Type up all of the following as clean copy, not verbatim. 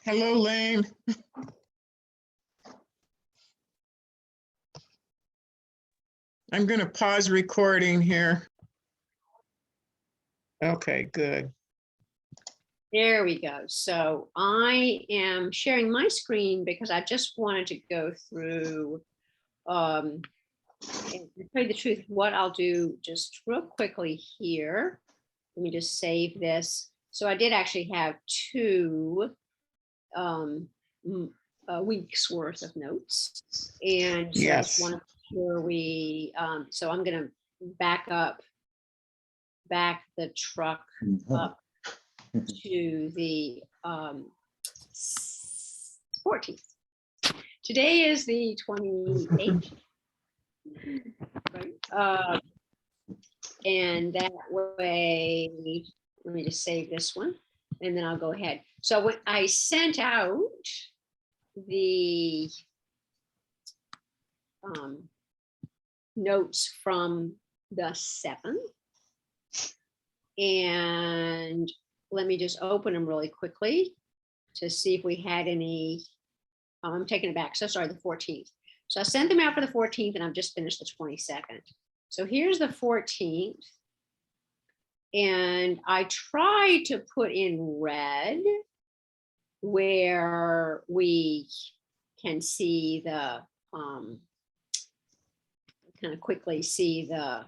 Hello, Lane. I'm going to pause recording here. Okay, good. There we go. So I am sharing my screen because I just wanted to go through, and to tell you the truth, what I'll do just real quickly here. Let me just save this. So I did actually have two weeks worth of notes. And so I just Yes. want to make sure we, so I'm going to back the truck up to the 14th. Today is the 28th. Right? And that way, let me just save this one and then I'll go ahead. So when I sent out the notes from the 7th, and let me just open them really quickly to see if we had any. I'm taking it back. So sorry, the 14th. So I sent them out for the 14th and I've just finished the 22nd. So here's the 14th. And I tried to put in red where we can see the, kind of quickly see the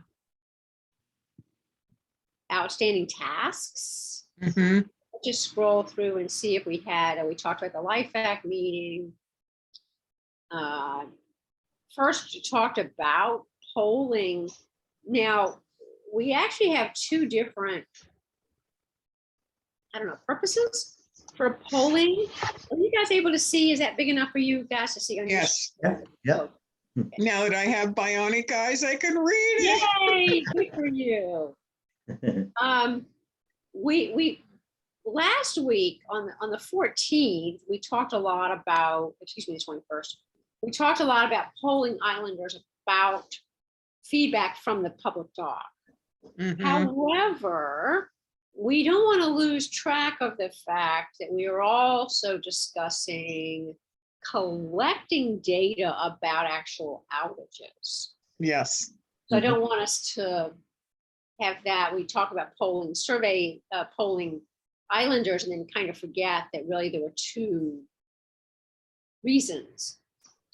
outstanding tasks. Mhm. Just scroll through and see if we had, we talked about the Life Act meeting. First, you talked about polling. Now, we actually have two different, I don't know, purposes for polling. Are you guys able to see? Is that big enough for you guys to see? On your Yes. screen? Yeah. Now that I have bionic eyes, I can read it. Yay, good for you. We last week on the 14th, we talked a lot about, excuse me, the 21st, we talked a lot about polling islanders about feedback from the public doc. Mhm. However, we don't want to lose track of the fact that we are also discussing collecting data about actual outages. Yes. So I don't want us to have that. We talk about polling polling islanders and then kind of forget that really there were two reasons.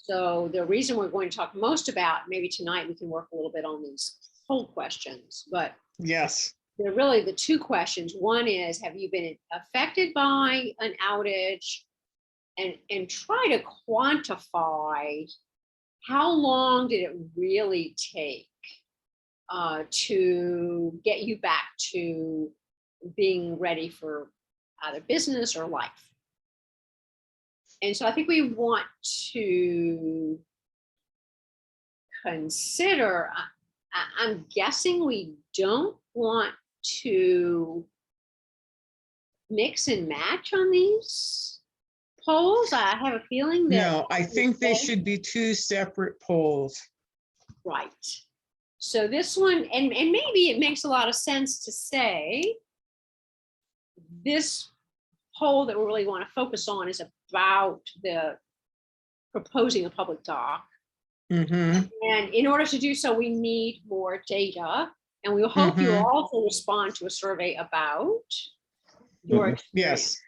So the reason we're going to talk most about, maybe tonight we can work a little bit on these poll questions, but Yes. they're really the two questions. One is, have you been affected by an outage? And try to quantify how long did it really take to get you back to being ready for either business or life. And so I think we want to consider, I'm guessing we don't want to mix and match on these polls. I have a feeling that. No, I think they should be two separate polls. Right. So this one, and maybe it makes a lot of sense to say this poll that we really want to focus on is about the proposing a public doc. Mhm. And in order to do so, we need more data. And we hope you Mhm. also respond to a survey about your experience. Yes.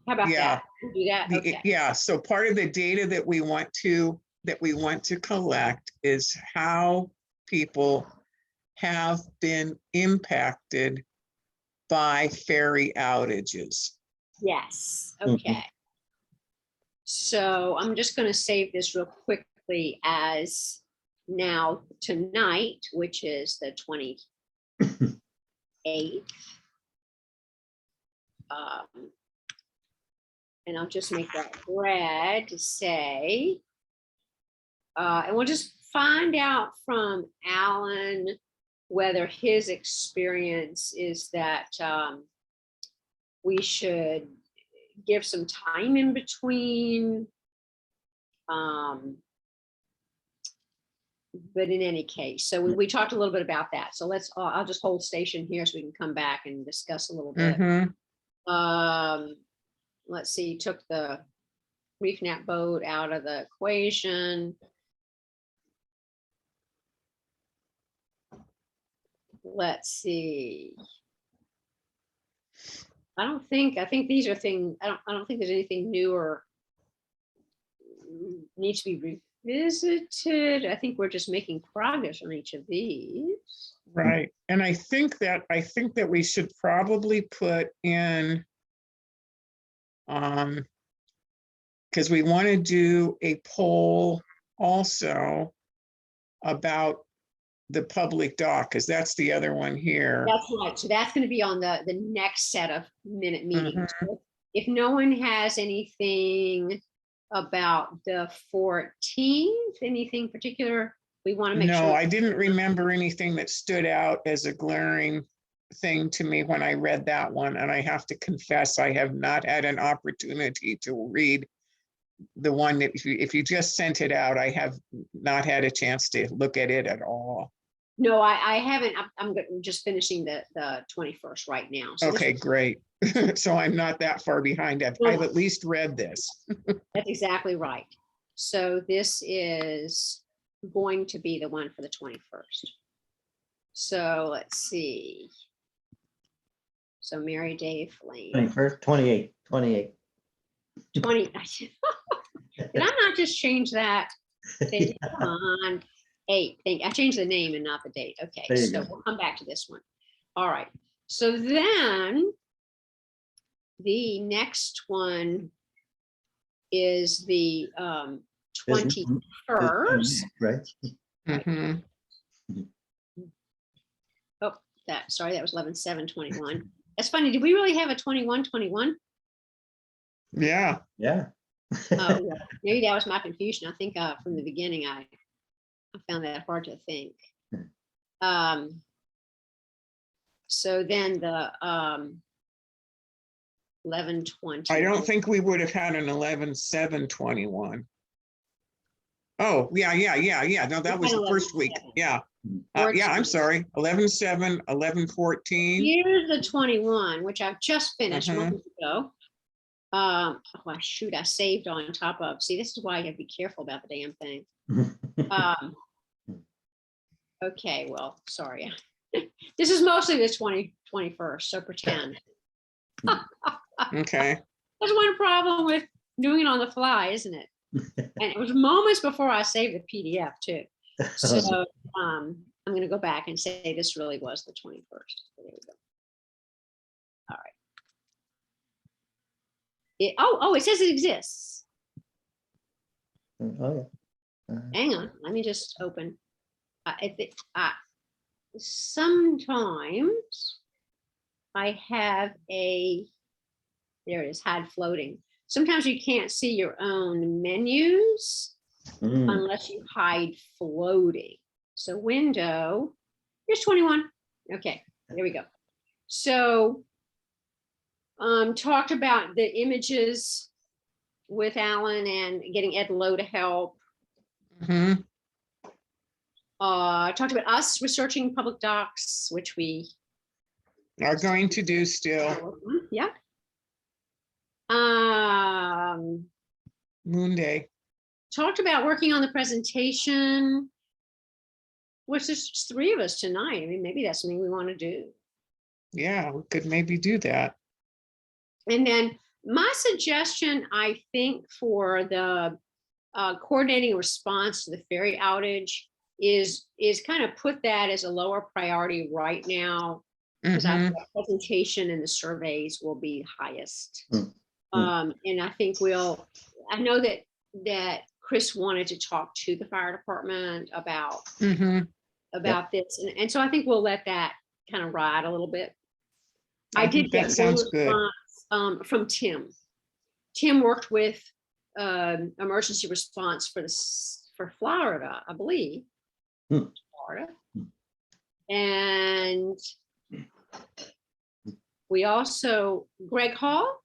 How about Yeah. that? We'll do that? Okay. Yeah. So part of the data that we want to collect is how people have been impacted by ferry outages. Yes. Okay. So I'm just going to save this real quickly as now tonight, which is the 28th. And I'll just make that red to say, and we'll just find out from Alan whether his experience is that we should give some time in between. But in any case, so we talked a little bit about that. So let's, I'll just hold station here so we can come back and discuss a little bit. Mhm. let's see, took the reef nap boat out of the equation. Let's see. I think these are things, I don't think there's anything new or needs to be revisited. I think we're just making progress on each of these. Right. And I think that we should probably put in, because we want to do a poll also about the public dock, because that's the other one here. That's right. So that's going to be on the next set of minute meetings. So if no one has anything about the 14th, anything particular, we want to make No, sure. I didn't remember anything that stood out as a glaring thing to me when I read that one. And I have to confess, I have not had an opportunity to read the one that if you just sent it out, I have not had a chance to look at it at all. No, I haven't. I'm just finishing the 21st right now. So this Okay, was- great. So I'm not that far behind. I've at least read this. That's exactly right. So this is going to be the one for the 21st. So let's see. So Mary Dave Lane, 21st, 28, 28. 20. Did I not just change that? Come on, 8. I changed the name and not the date. Okay, There you so go. we'll come back to this one. All right. So then the next one is the Business- 21st. Right? Mhm. Oh, sorry, that was 11/7/21. That's funny. Did we really have a 21/21? Yeah, Yeah. Oh, yeah. Maybe that was my confusion. I think from the beginning, I found that hard to think. So then the 11/20. I don't think we would have had an 11/7/21. Oh, yeah. No, that was the first week. 11/7. Yeah. Or Yeah, I'm 20. sorry. 11/7, 11/14. Here's the 21, which I've just finished Mhm. moments ago. Oh, shoot, I saved on top of. See, this is why you have to be careful about the damn thing. Okay, well, sorry. This is mostly the 21st, so pretend. Okay. That's one problem with doing it on the fly, isn't it? And it was moments before I saved the PDF too. So I'm going to go back and say this really was the 21st. So there we go. All right. It says it exists. Oh, yeah. Hang on, let me just open. I think sometimes I have there it is, hide floating. Sometimes you can't see your own menus Mm. unless you hide floating. So window, here's 21. Okay, there we go. So talked about the images with Alan and getting Ed Lowe to help. Mhm. Talked about us researching public docs, which we Are going to do still. yeah. Moon Day. Talked about working on the presentation, which there's just 3 of us tonight. I mean, maybe that's something we want to do. Yeah, we could maybe do that. And then my suggestion, I think, for the coordinating a response to the ferry outage is kind of put that as a lower priority right now, because I Mhm. think the presentation and the surveys will be highest. Mm. And I think I know that Chris wanted to talk to the fire department about Mhm. this. And so I think we'll let that kind of ride a little bit. I I think did that get sounds one good. response from Tim. Tim worked with emergency response for Florida, I believe. Hmm. Florida. And we also, Greg Hall,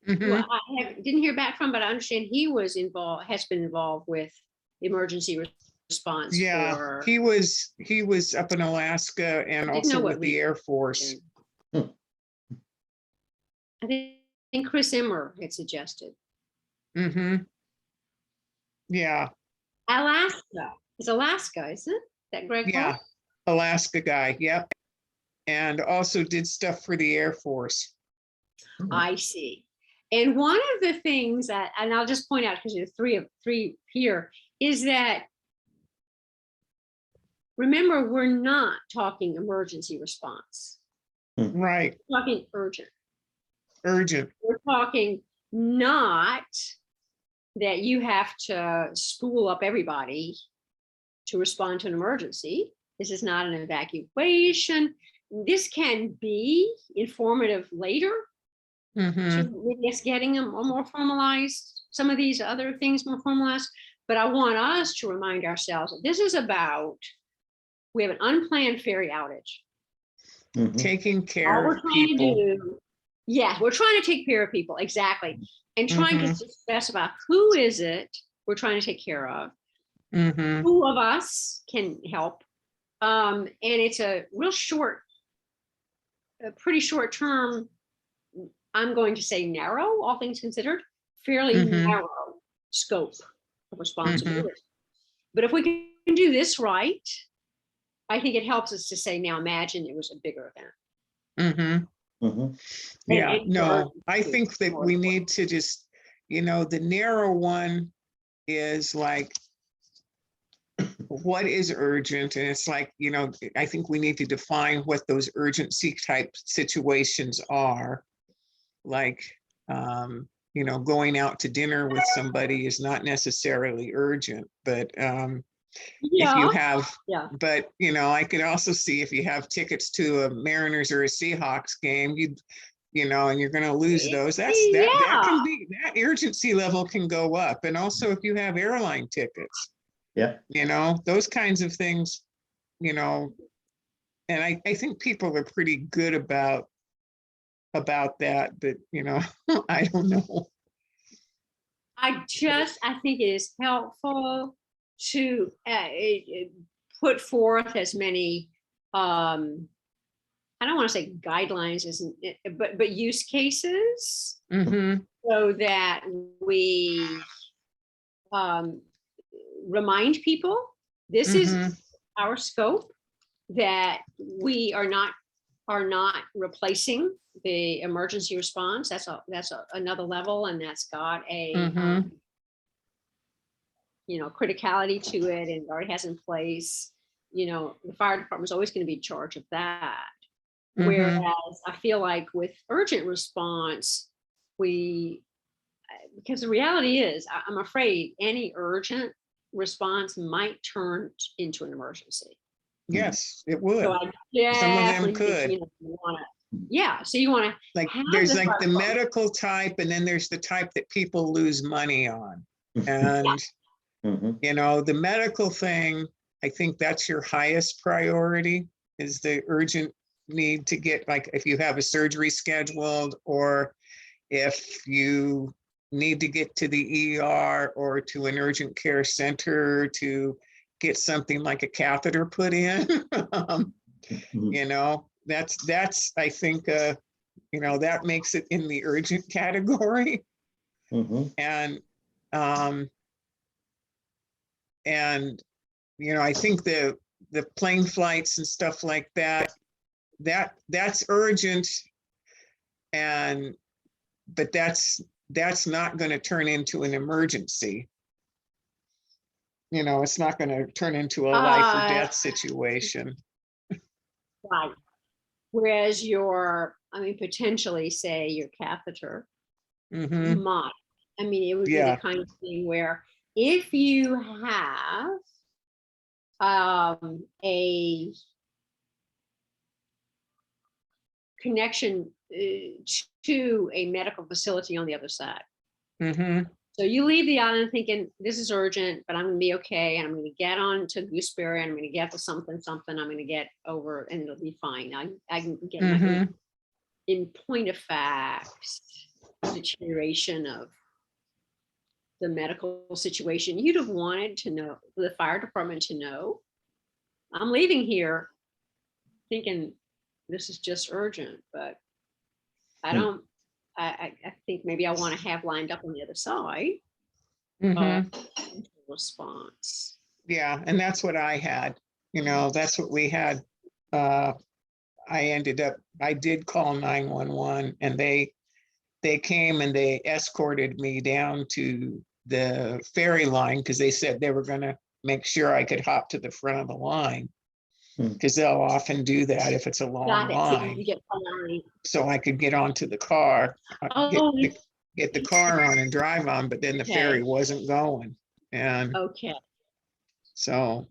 who Mhm. I didn't hear back from, but I understand he has been involved with emergency response. Yeah, for he was up in Alaska and I didn't know also what with the Air Force. I think think Chris Immer had suggested. Mm-hmm. Yeah, Alaska. It's Alaska, isn't it? That Greg yeah. Hall? Alaska guy, yep. And also did stuff for the Air Force. I see. And one of the things that, and I'll just point out because there are three here, is that remember, we're not talking emergency response. Right, We're talking urgent. urgent. We're talking not that you have to spool up everybody to respond to an emergency. This is not an evacuation. This can be informative later Mm-hmm. to maybe us getting them more formalized, some of these other things more formalized. But I want us to remind ourselves that this is about, we have an unplanned ferry outage. Mhm. Taking All care we're of trying to people. do, yes, we're trying to take care of people, exactly. And trying to Mhm. specify who is it we're trying to take care of, Mm-hmm. who of us can help. And it's a real short, a pretty short term, I'm going to say narrow, all things considered, fairly Mhm. narrow scope of responsibility. But if we can do this right, I think it helps us to say, now imagine it was a bigger event. Mm-hmm. Mhm. Yeah, and no, I urgency think that more we important. need to just, the narrow one is like, what is urgent? And it's like, I think we need to define what those urgency type situations are. Like, going out to dinner with somebody is not necessarily urgent, but if you Yeah, have, yeah. but I could also see if you have tickets to a Mariners or a Seahawks game, and you're going to lose those. That can be, that urgency level can go up. And also if you have airline tickets, Yeah. those kinds of things, and I think people are pretty good about that, but I don't know. I think it is helpful to put forth as many, I don't want to say guidelines, but use cases Mm-hmm. so that we remind people this is Mm-hmm. our scope, that we are not replacing the emergency response. That's another level, and that's got a Mm-hmm. Criticality to it, and already has in place. The fire department is always going to be in charge of that. Mm-hmm. Whereas I feel like with urgent response, because the reality is, I'm afraid any urgent response might turn into an emergency. Yes, it would. So I Some of them definitely could. think, you want to, yeah. So you want to Like have there's the like fire the department. medical type, and then there's the type that people lose money on. And Mhm. the medical thing, I think that's your highest priority, is the urgent need to get, like, if you have a surgery scheduled, or if you need to get to the ER or to an urgent care center to get something like a catheter put in. Mhm. That's I think that makes it in the urgent category. Mhm. And I think the plane flights and stuff like that's urgent, but that's not going to turn into an emergency. It's not going to turn into a life or death situation. Right. Whereas potentially say your catheter Mm-hmm. might. It would be Yeah. the kind of thing where if you have a connection to a medical facility on the other side. Mm-hmm. So you leave the island thinking this is urgent, but I'm going to be okay. And I'm going to get on to Gooseberry, and I'm going to get to something. I'm going to get over, and it'll be fine. I can get Mm-hmm. in point of fact, deterioration of the medical situation. You'd have wanted to know, the fire department to know, I'm leaving here thinking this is just urgent, but I don't I think maybe I want to have lined up on the other side. Mhm. Response. Yeah, and that's what I had, that's what we had. I did call 911 and they came and they escorted me down to the ferry line because they said they were gonna make sure I could hop to the front of the line. Hmm. Because they'll often do that if it's a long Got it. So you line, get online. so I could get onto the car, Oh, get the car on and drive on, but then the ferry Okay. wasn't going. And okay. so,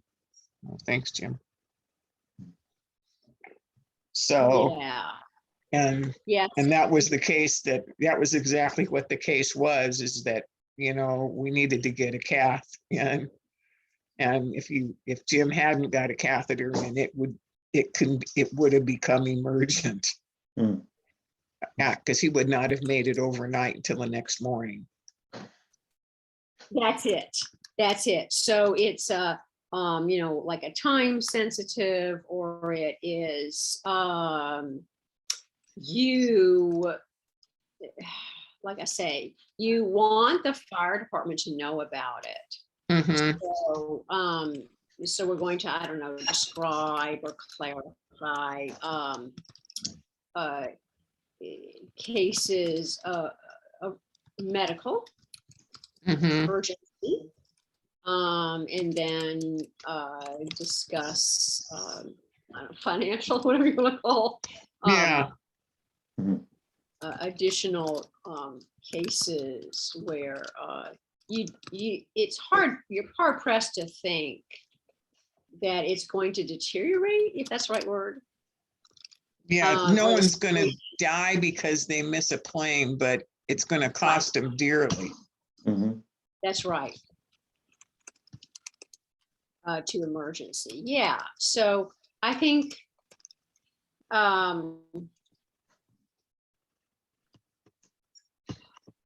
well, thanks, Jim. So, Yeah. and Yes. that was the case that was exactly what the case was, is that, we needed to get a cath. And if Jim hadn't got a catheter in, it would have become emergent. Hmm. Yeah, because he would not have made it overnight until the next morning. That's it. That's it. So it's like a time sensitive, or it is you, like I say, you want the fire department to know about it. Mhm. So we're going to, I don't know, describe or clarify cases of medical Mhm. urgency, and then discuss I don't know, financial, whatever you want to call, Yeah. additional cases where it's hard, you're hard pressed to think that it's going to deteriorate, if that's the right word. Yeah, no or one's gonna die because they miss a plane, but it's gonna cost them dearly. Mhm. That's right. To emergency. Yeah. So I think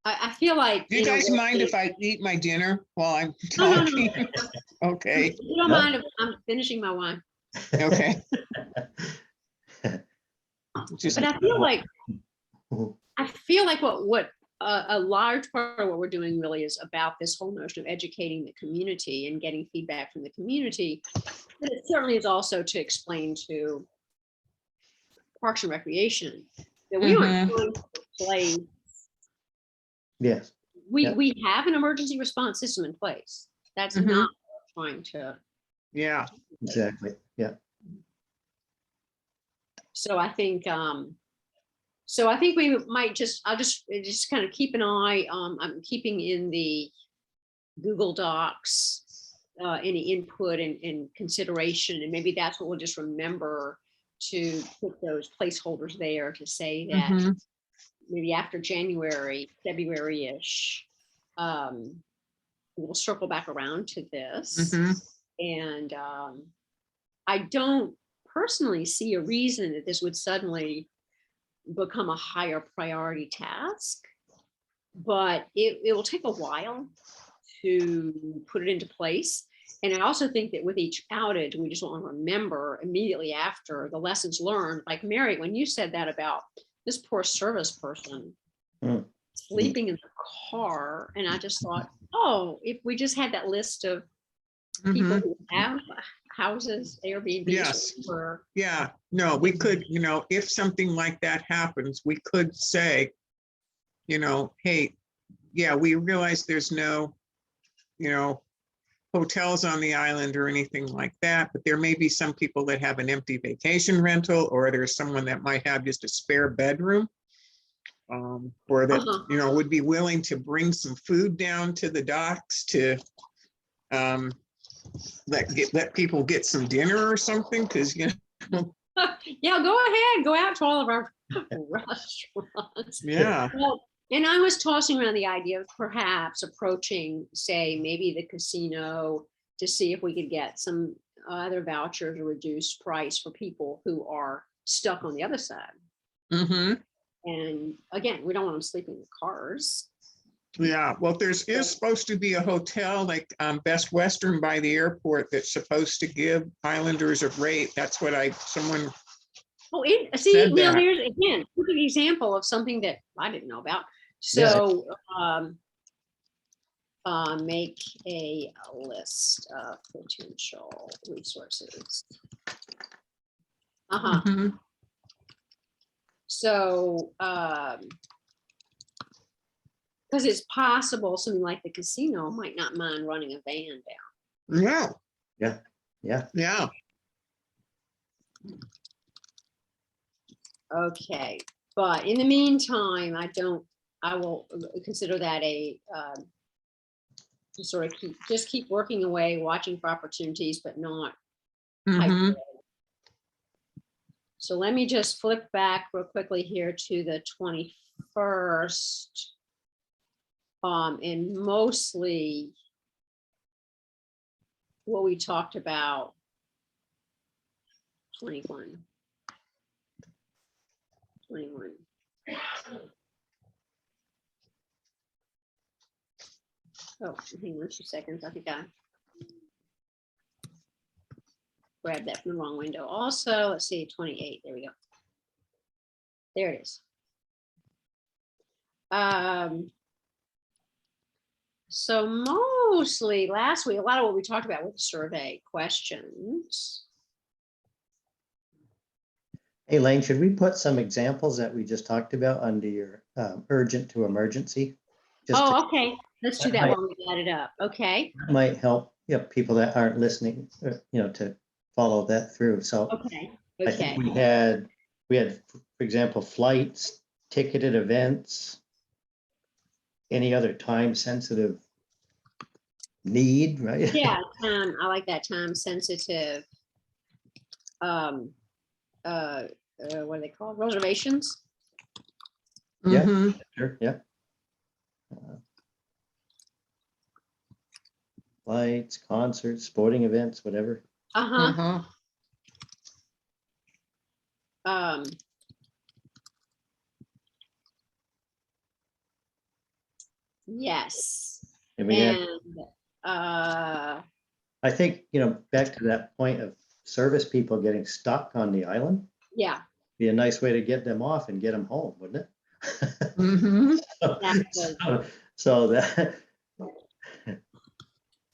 I feel like, Do you guys mind if I eat my dinner while I'm No. talking? Okay, If you don't No. mind if I'm finishing my wine. okay. Just, But I feel like Mhm. what a large part of what we're doing really is about this whole notion of educating the community and getting feedback from the community. But it certainly is also to explain to Parks and Recreation that we aren't Mhm. going to replace. Yes. Yeah. We have an emergency response system in place. That's Mhm. not what we're trying to. Yeah, Exactly. Yeah. So I think we might I'll just kind of keep an eye. I'm keeping in the Google Docs any input and consideration, and maybe that's what we'll just remember to put those placeholders there to say that Mhm. maybe after January, February-ish, we'll circle back around to this. Mhm. And I don't personally see a reason that this would suddenly become a higher priority task, but it will take a while to put it into place. And I also think that with each outage, we just want to remember immediately after the lessons learned. Like Mary, when you said that about this poor service person Mm. sleeping in the car, and I just thought, oh, if we just had that list of people Mhm. who have houses, Airbnbs, Yes. or Yeah, no, we could, if something like that happens, we could say, hey, yeah, we realize there's no, hotels on the island or anything like that, but there may be some people that have an empty vacation rental, or there's someone that might have just a spare bedroom. Or that, would be willing to bring some food down to the docks to let people get some dinner or something, because yeah, go ahead, go out to all of our restaurants. Yeah. Well, and I was tossing around the idea of perhaps approaching, say, maybe the casino to see if we could get some other vouchers or reduced price for people who are stuck on the other side. Mm-hmm. And again, we don't want them sleeping in cars. Yeah, well, is supposed to be a hotel like Best Western by the airport that's supposed to give islanders a rate. That's what someone See, said now that. here's again, an example of something that I didn't know about. So, make a list of potential resources. Uh-huh. Mhm. So, because it's possible something like the casino might not mind running a van down. Yeah, Yeah, yeah. Okay, but in the meantime, I will consider that a, to sort of keep working away, watching for opportunities, but not. Mhm. So let me just flip back real quickly here to the 21st. And mostly what we talked about, 21. Oh, hang on 2 seconds. I think I grabbed that from the wrong window. Also, let's see, 28. There we go. There it is. So mostly last week, a lot of what we talked about with the survey questions. hey, Lane, should we put some examples that we just talked about under your urgent to emergency? Just to- Oh, okay. Let's do that while we got it up. Okay. might help, people that aren't listening, to follow that through. So Okay. I Okay. think we had, for example, flights, ticketed events, any other time sensitive need, right? Yeah, I like that time sensitive. What are they called? Reservations? Yeah. Mhm. Sure, yeah. Flights, concerts, sporting events, whatever. Uh-huh. Uh-huh. Yes. And we had, And I think, back to that point of service people getting stuck on the island, yeah, be a nice way to get them off and get them home, wouldn't it? Mhm. exactly. So that,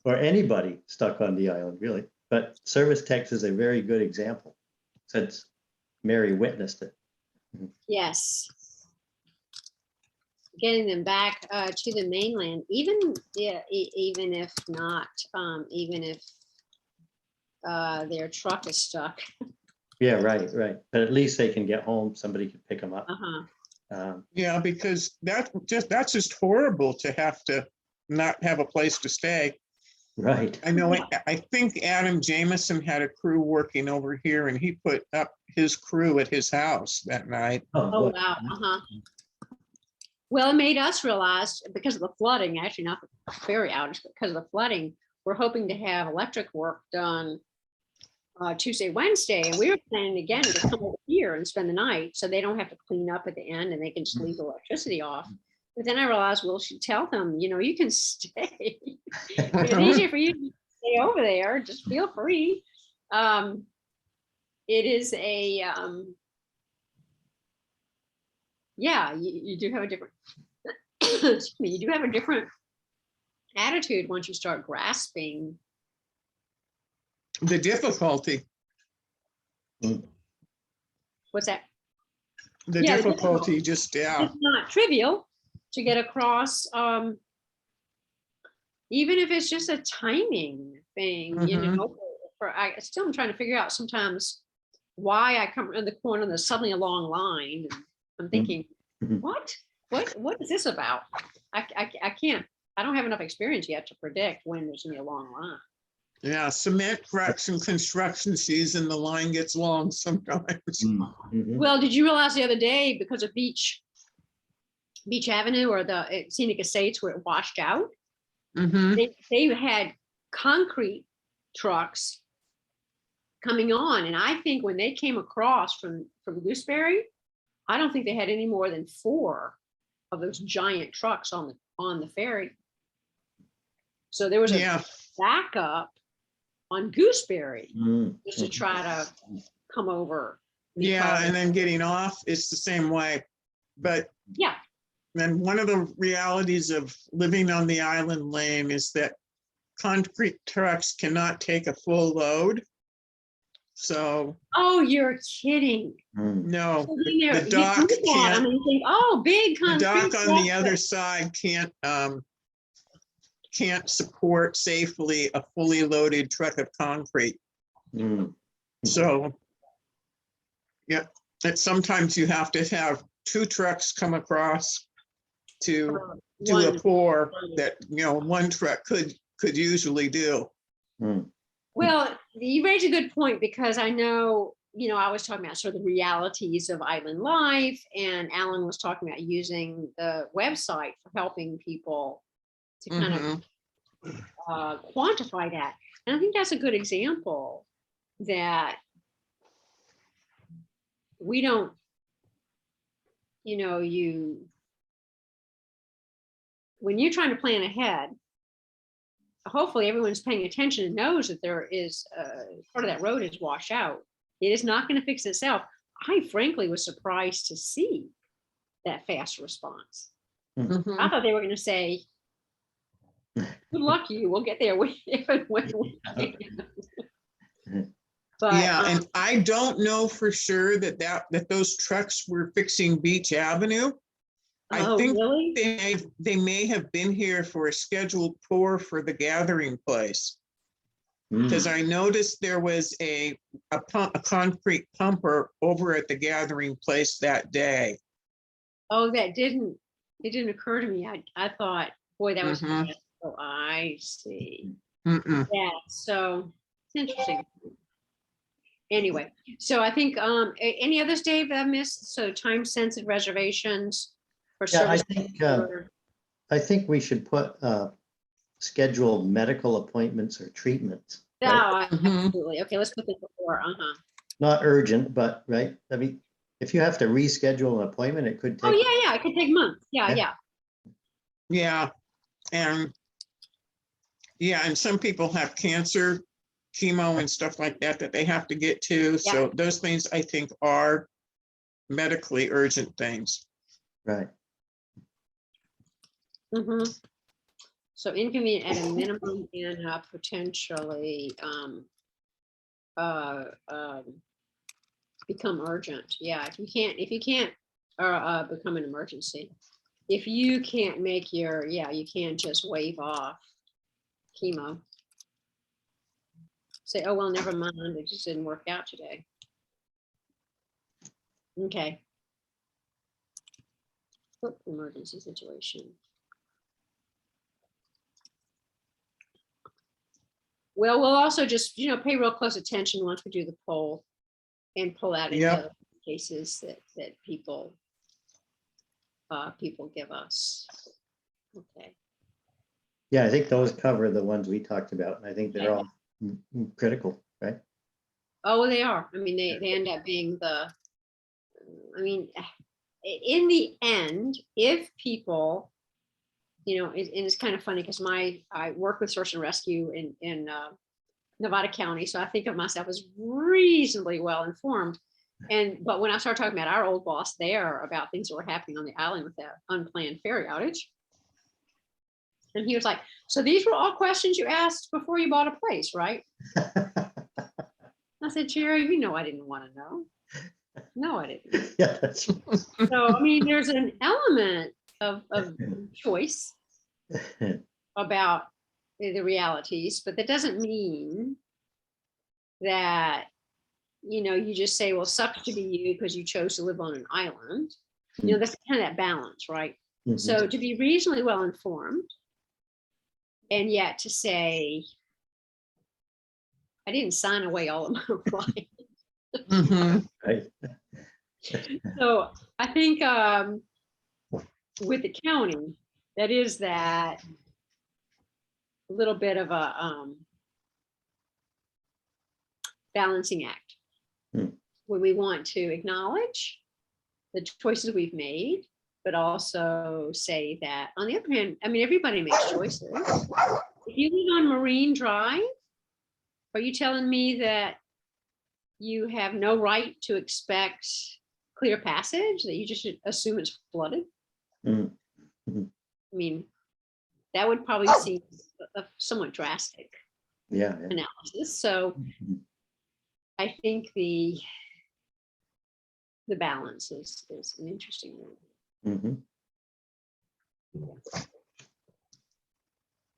or anybody stuck on the island, really. But service techs is a very good example, since Mary witnessed it. Yes. Getting them back to the mainland, even even if not, even if their truck is stuck. Yeah, right. But at least they can get home. Somebody could pick them up. Uh-huh. Yeah, because that's just horrible to have to not have a place to stay. Right. I know, I think Adam Jameson had a crew working over here and he put up his crew at his house that night. Oh, what- wow. Uh-huh. Well, it made us realize because of the flooding, actually not the ferry outage, but because of the flooding, we're hoping to have electric work done Tuesday, Wednesday, and we were planning again to come over here and spend the night so they don't have to clean up at the end and they can just leave the electricity off. But then I realized, well, should tell them, you can stay. It's easier for you to stay over there. Just feel free. It is a yeah, you do have a different excuse me, you do have a different attitude once you start grasping The difficulty, what's that. the Yeah, the difficulty just, yeah. It's not trivial to get across, even if it's just a timing thing, Mhm. I still am trying to figure out sometimes why I come around the corner and there's suddenly a long line. And I'm thinking, Mhm. what is this about? I can't, I don't have enough experience yet to predict when there's gonna be a long line. Yeah, cement fraction construction season, the line gets long sometimes. Mhm. Well, did you realize the other day because of Beach Avenue or the Scenic Estates where it washed out? Mhm. They had concrete trucks coming on, and I think when they came across from Gooseberry, I don't think they had any more than 4 of those giant trucks on the ferry. So there was a Yeah, backup on Gooseberry Mhm. just to try to come over Yeah, because- and then getting off is the same way. But Yeah, then one of the realities of living on the island lane is that concrete trucks cannot take a full load. So, oh, you're kidding. Hmm. no, So then there- the you dock do that, I can't, mean, you think, oh, big the dock concrete on the truck, other but- side can't support safely a fully loaded truck of concrete. Hmm. So, yeah, that sometimes you have to have two trucks come across to do a One- pour that, one truck could usually do. Hmm. Well, you raise a good point because I know, I was talking about sort of the realities of island life, and Alan was talking about using the website for helping people to kind of Mhm. quantify that. And I think that's a good example that we don't, when you're trying to plan ahead, hopefully everyone's paying attention and knows that there is part of that road is washed out. It is not going to fix itself. I frankly was surprised to see that fast response. I Mhm. thought they were going to say, good luck you, we'll get there if and when we can. But Yeah, and I don't know for sure that those trucks were fixing Beach Avenue. I oh, think really? they may have been here for a scheduled pour for the gathering place. Hmm. Because I noticed there was a concrete pumper over at the gathering place that day. Oh, it didn't occur to me. I thought, boy, that was Mhm. fast. Oh, I see. Mm-mm. Yeah, so it's interesting. Anyway, so I think any others, Dave, I missed? So time sensitive reservations for Yeah, I service. think, I think we should put scheduled medical appointments or treatments. Right? Oh, Mhm. absolutely. Okay, let's put this before. Not urgent, but right. I mean, if you have to reschedule an appointment, it could Oh, take. yeah, it could take months. Yeah, Yeah. yeah. And some people have cancer, chemo and stuff like that they have to get to. So those things I think are medically urgent things. Right. Mhm. So inconvenient at a minimum and potentially become urgent. Yeah, if you can't become an emergency. If you can't make you can't just wave off chemo. Say, oh, well, never mind, it just didn't work out today. Okay. Emergency situation. Well, we'll also just, pay real close attention once we do the poll and pull out any Yep. other cases that people give us. Okay. Yeah, I think those cover the ones we talked about, and I think they're all critical, right? Oh, they are. I mean, they end up being in the end, if people, and it's kind of funny because I work with search and rescue in Nevada County, so I think of myself as reasonably well informed. But when I start talking about our old boss there about things that were happening on the island with that unplanned ferry outage, and he was like, "So these were all questions you asked before you bought a place, right?" I said, "Jerry, I didn't want to know. No, I didn't." Yeah, that's So, I mean, there's an element of choice about the realities, but that doesn't mean that, you just say, well, sucks to be you because you chose to live on an island. That's kind of that balance, right? Mhm. So to be reasonably well informed and yet to say, I didn't sign away all of my life. Mhm. Right. So I think with the county, that is that little bit of a balancing act. When we want to acknowledge the choices we've made, but also say that on the other hand, I mean, everybody makes choices. If you live on Marine Drive, are you telling me that you have no right to expect clear passage, that you just should assume it's flooded. Mm. I mean, that would probably seem a somewhat drastic Yeah, yeah. analysis. So Mhm. I think the balance is an interesting one. Mhm. Yeah,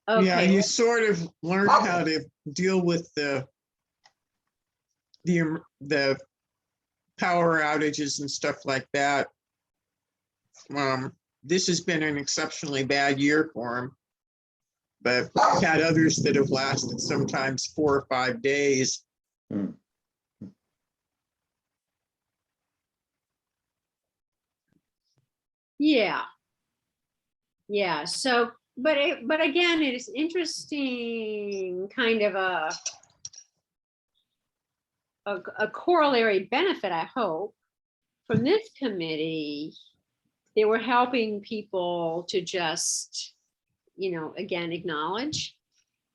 Okay, you sort of learn how to deal with the power outages and stuff like that. This has been an exceptionally bad year for them. But we've had others that have lasted sometimes 4 or 5 days. Mm. yeah. Yeah, so, but again, it is interesting kind of a corollary benefit, I hope, from this committee. They were helping people to just, again, acknowledge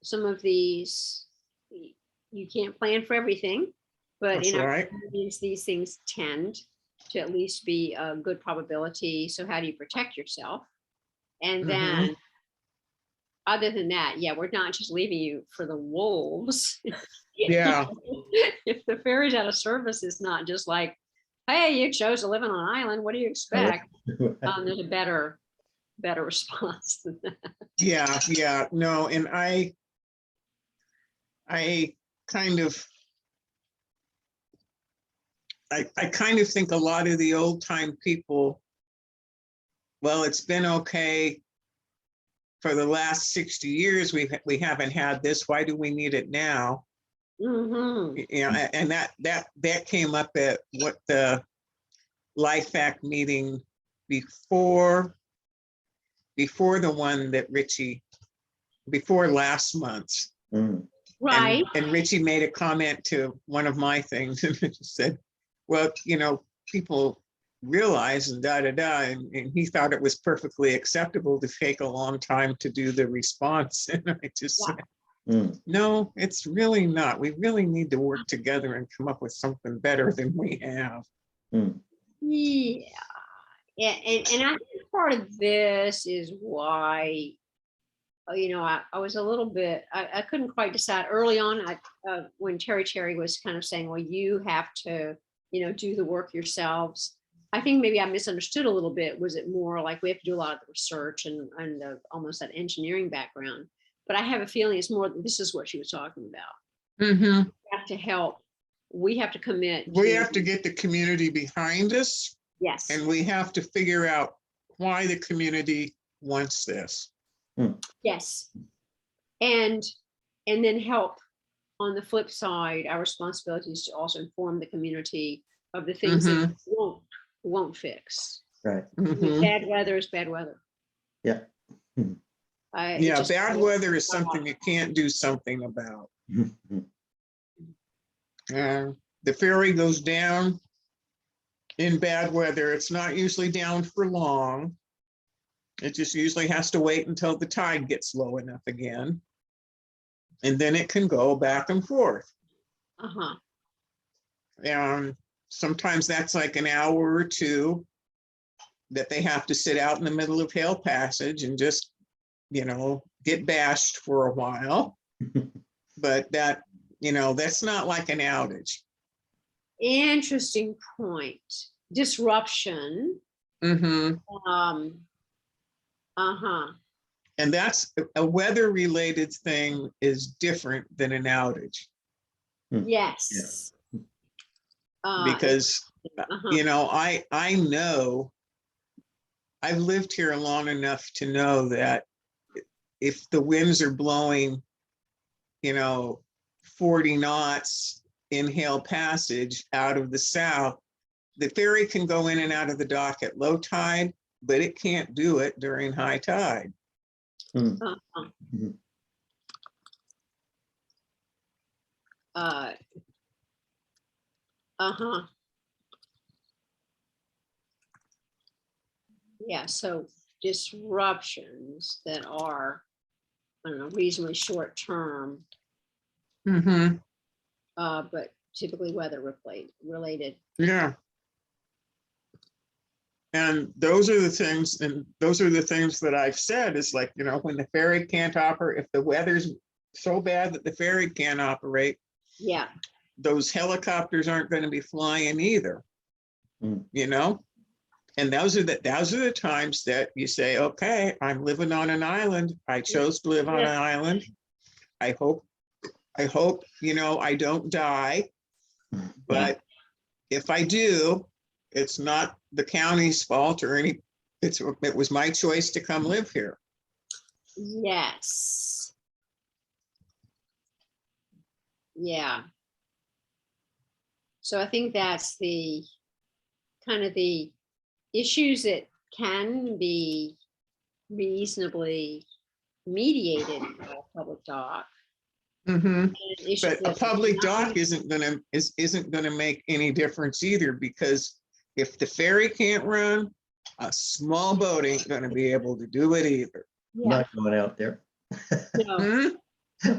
some of these. You can't plan for everything, but That's in our right. communities, these things tend to at least be a good probability. So how do you protect yourself? And Mhm. then other than that, yeah, we're not just leaving you for the wolves. Yeah. If the ferry's out of service, it's not just like, hey, you chose to live on an island. What do you expect? There's a better response than that. Yeah, no, and I kind of, I kind of think a lot of the old time people, well, it's been okay for the last 60 years. We haven't had this. Why do we need it now? Mhm. And that came up at what the Life Act meeting before the one that before last month's. Mm. Right. And Richie made a comment to one of my things and said, well, people realize and and he thought it was perfectly acceptable to take a long time to do the response. And I just Yeah. said, Mm. no, it's really not. We really need to work together and come up with something better than we have. Mm. Yeah. Yeah, and I think part of this is why, I was a little bit, I couldn't quite decide early on. When Terry was kind of saying, well, you have to, do the work yourselves. I think maybe I misunderstood a little bit. Was it more like we have to do a lot of the research and almost that engineering background? But I have a feeling it's more, this is what she was talking about. Mhm. We have to help. We have to commit. We have to get the community behind us, Yes. and we have to figure out why the community wants this. Yes. And then help. On the flip side, our responsibility is to also inform the community of the things that won't fix. Right. I mean, bad weather is bad weather. Yeah. Yeah, bad weather is something you can't do something about. Mhm. The ferry goes down in bad weather. It's not usually down for long. It just usually has to wait until the tide gets low enough again. And then it can go back and forth. Uh-huh. Sometimes that's like an hour or two that they have to sit out in the middle of Hale Passage and just, get bashed for a while. But that's not like an outage. Interesting point. Disruption. Mhm. Uh-huh. And that's a weather-related thing is different than an outage. Yes. Because, uh-huh. I know, I've lived here long enough to know that if the winds are blowing, 40 knots in Hale Passage out of the south, the ferry can go in and out of the dock at low tide, but it can't do it during high tide. Mm. Uh-huh. Mhm. Uh-huh. Yeah, so disruptions that are, I don't know, reasonably short term, Mhm. but typically weather related. Yeah. And those are the things, that I've said is like, when the ferry can't operate, if the weather's so bad that the ferry can't operate, Yeah, those helicopters aren't going to be flying either. Mm. And those are the times that you say, okay, I'm living on an island. I chose to live on Yeah. an island. I hope, I don't die. But if I do, it's not the county's fault or it was my choice to come live here. yes. Yeah. So I think that's the kind of the issues that can be reasonably mediated by a public dock. Mhm. and issues But a that are public not- dock isn't gonna make any difference either, because if the ferry can't run, a small boat ain't gonna be able to do it either. Yeah, Not going out there. no, Hmm?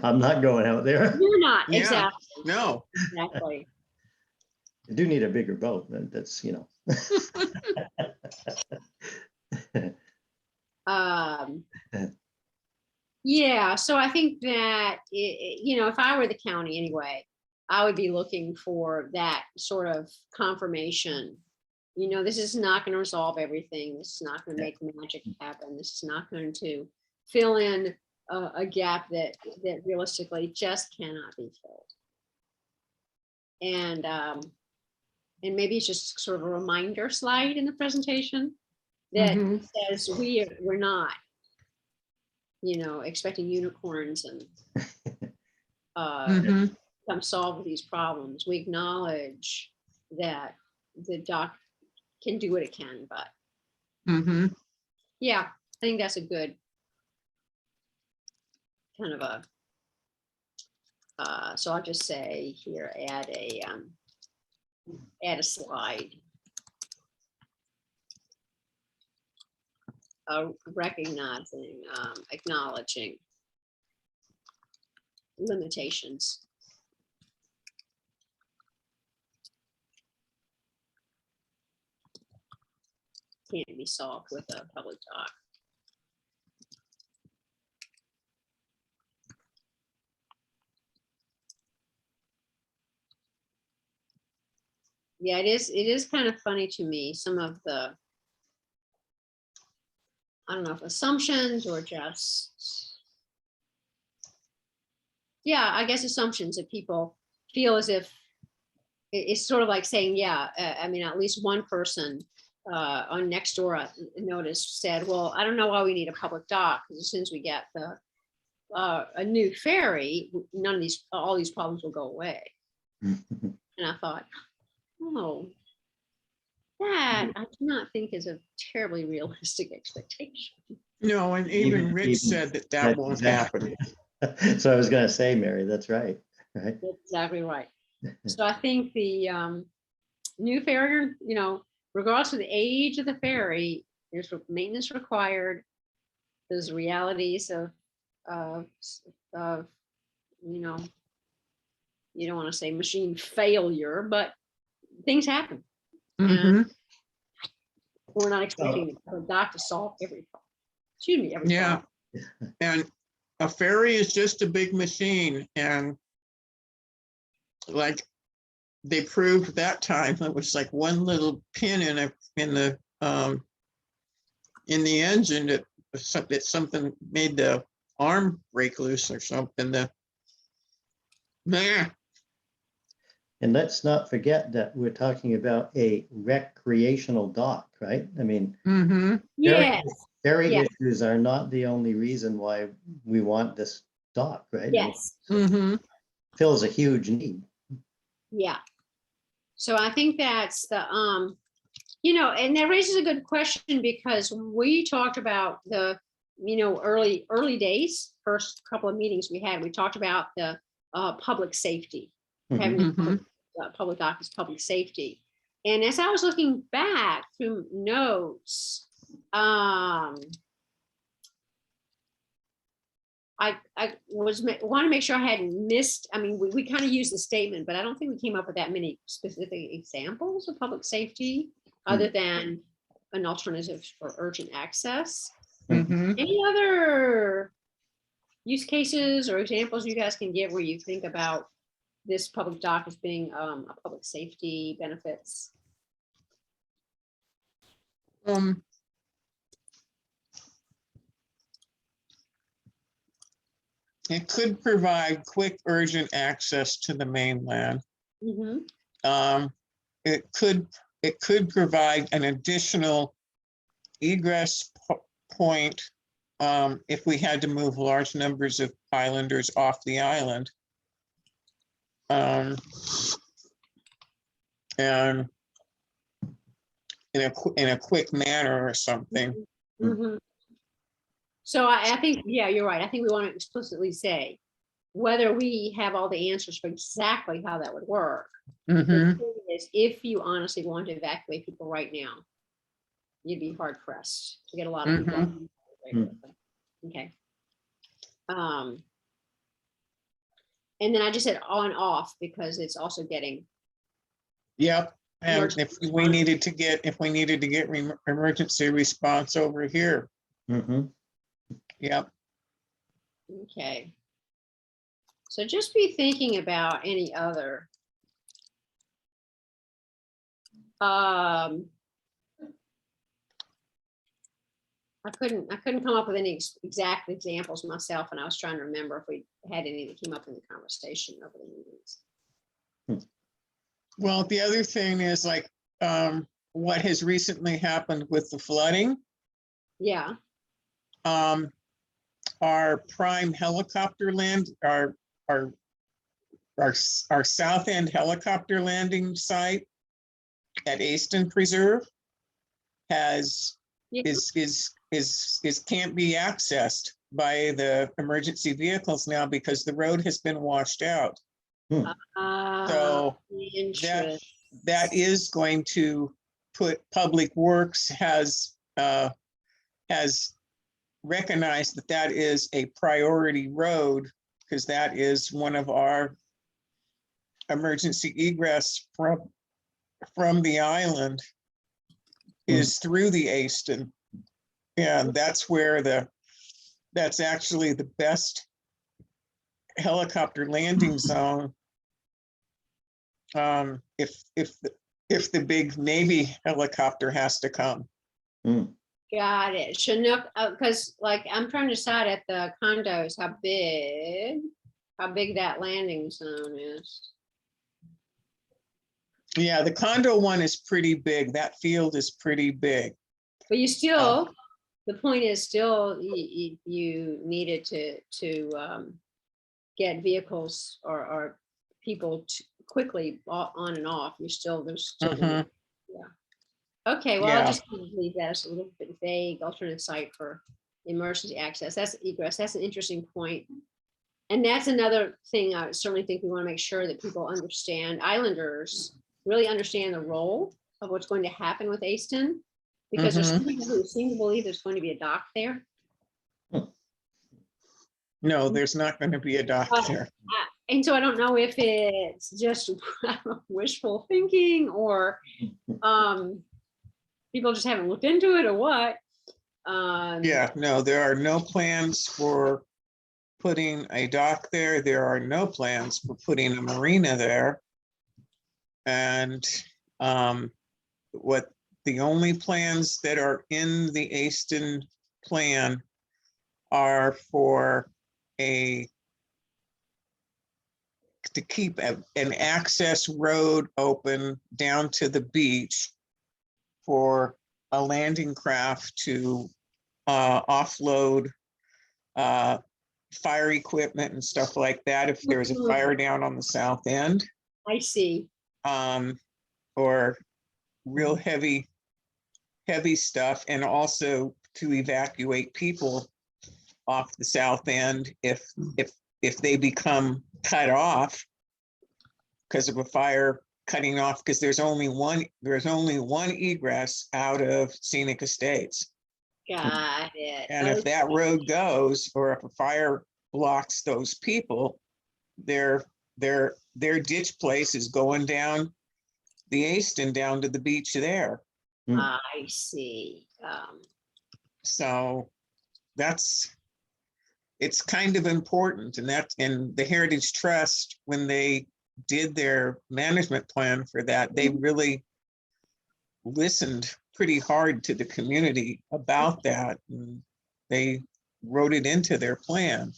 I'm not going out there. you're not, Yeah. exactly, No, exactly. I do need a bigger boat. That's, Um, yeah, so I think that, if I were the county anyway, I would be looking for that sort of confirmation. This is not going to resolve everything. This is not going to make magic happen. This is not going to fill in a gap that realistically just cannot be filled. And maybe it's just sort of a reminder slide in the presentation that Mhm. says we're not, expecting unicorns and Mhm. come solve these problems. We acknowledge that the doc can do what it can, but Mhm. yeah, I think that's a good kind of so I'll just say here, add a slide. Recognizing, acknowledging limitations. Can't be solved with a public dock. Yeah, it is kind of funny to me, some of the, I don't know if assumptions or just, yeah, I guess assumptions that people feel as if it's sort of like saying, yeah, I mean, at least one person on Nextdoor notice said, well, I don't know why we need a public dock, because as soon as we get a new ferry, none of all these problems will go away. And I thought, oh, that I do not think is a terribly realistic expectation. No, and even Rich even- said that that's won't exactly- happen. So I was gonna say, Mary, that's right. Right. That's exactly right. So I think the new ferry, regardless of the age of the ferry, there's maintenance required. There's realities of you don't want to say machine failure, but things happen. Mhm. We're not expecting the dock to solve every problem. Excuse me, every Yeah. problem. And a ferry is just a big machine, and like they proved that time, it was like one little pin in the engine that something made the arm break loose or something. And let's not forget that we're talking about a recreational dock, right? I mean, Mhm. Yes, ferry Yeah. issues are not the only reason why we want this dock, right? I mean, yes, Mhm. fills a huge need. yeah. So I think that's the, and that raises a good question, because we talked about the, early days, first couple of meetings we had, we talked about the public safety, having Mhm. public dock is public safety. And as I was looking back through notes, I want to make sure I hadn't missed, I mean, we kind of used the statement, but I don't think we came up with that many specific examples of public safety other than an alternative for urgent access. Mhm. Any other use cases or examples you guys can give where you think about this public dock as being a public safety benefits? It could provide quick, urgent access to the mainland. Mhm. It could provide an additional egress point if we had to move large numbers of islanders off the island. And in a quick manner or something. Mhm. So I think, yeah, you're right. I think we want to explicitly say whether we have all the answers for exactly how that would work. The Mhm. thing is, if you honestly want to evacuate people right now, you'd be hard pressed to get a lot of people. Okay. And then I just said on off because it's also getting, Yep. And Emergency if we needed to get emergency response over here, Mhm. yep. okay. So just be thinking about any other. I couldn't come up with any exact examples myself, and I was trying to remember if we had any that came up in the conversation over the meetings. Well, the other thing is like what has recently happened with the flooding. Yeah. Our prime helicopter our south end helicopter landing site at Easton Preserve Yeah. can't be accessed by the emergency vehicles now because the road has been washed out. So that is going to put Public Works has recognized that is a priority road because that is one of our emergency egress from the island is through the Easton. And that's where that's actually the best helicopter landing zone. If the big Navy helicopter has to come. Got it. Chinook, because like I'm trying to decide at the condos how big that landing zone is. Yeah, the condo one is pretty big. That field is pretty big. But you still, the point is still you needed to get vehicles or people quickly on and off. There's still yeah. Okay, well, Yeah. I'll just leave that as a little bit vague alternate site for emergency access. That's egress. That's an interesting point. And that's another thing I certainly think we want to make sure that people understand, islanders really understand the role of what's going to happen with Easton, because there's some people who seem to believe there's going to be a dock there. No, there's not going to be a dock there. And so I don't know if it's just wishful thinking or people just haven't looked into it or what. Yeah, no, there are no plans for putting a dock there. There are no plans for putting a marina there. And what the only plans that are in the Easton plan are for to keep an access road open down to the beach for a landing craft to offload fire equipment and stuff like that if there's a fire down on the south end. I see. Or real heavy stuff, and also to evacuate people off the south end if they become cut off because of a fire cutting off, because there's only one egress out of Scenic Estates. Got it. And if that road goes, or if a fire blocks those people, their ditch place is going down the Easton down to the beach there. I see. So it's kind of important, and the Heritage Trust, when they did their management plan for that, they really listened pretty hard to the community about that. And they wrote it into their plan.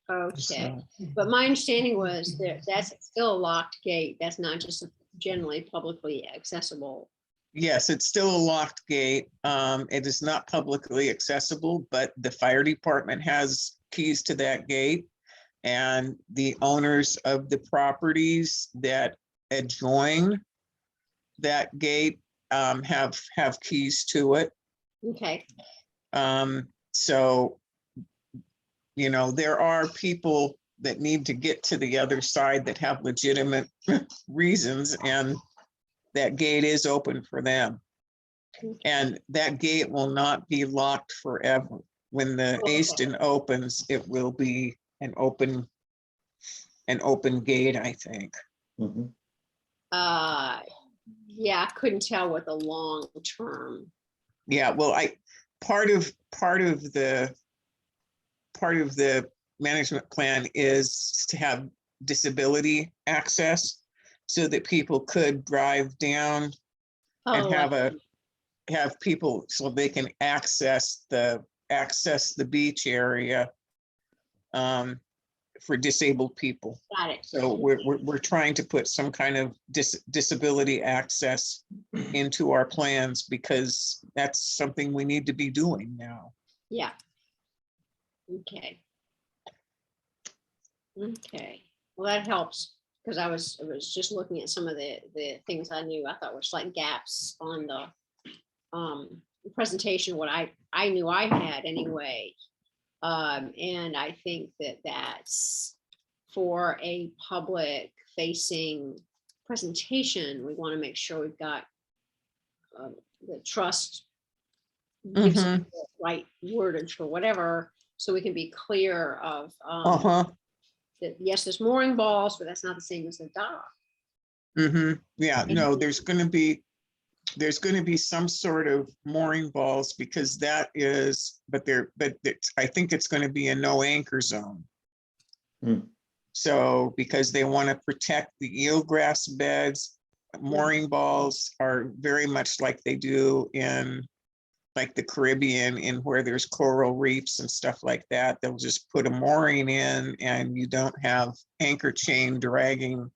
Okay, So, but my understanding was that's still a locked gate. That's not just generally publicly accessible. yes, it's still a locked gate. It is not publicly accessible, but the fire department has keys to that gate. And the owners of the properties that adjoin that gate have keys to it. Okay, So, you know, there are people that need to get to the other side that have legitimate reasons, and that gate is open for them. And that gate will not be locked forever. When the Okay. Easton opens, it will be an open gate, I think. Mhm. yeah, I couldn't tell what the long term. Yeah, well, part of the management plan is to have disability access so that people could drive down and Oh, have people so they can access the beach area for disabled people. got it. So we're trying to put some kind of disability access into our plans, because that's something we need to be doing now. Yeah. Okay. Okay, well, that helps, because I was just looking at some of the things I knew I thought were slight gaps on the presentation, what I knew I had anyway. And I think that's for a public facing presentation, we want to make sure we've got the trust gives us the right wordage for whatever, so we can be clear of that, yes, there's mooring balls, but that's not the same as the dock. Yeah, no, there's going to be some sort of mooring balls, because that is, but I think it's going to be a no anchor zone. Hmm. So, because they want to protect the eelgrass beds, mooring balls are very much like they do in like the Caribbean, in where there's coral reefs and stuff like that. They'll just put a mooring in, and you don't have anchor chain dragging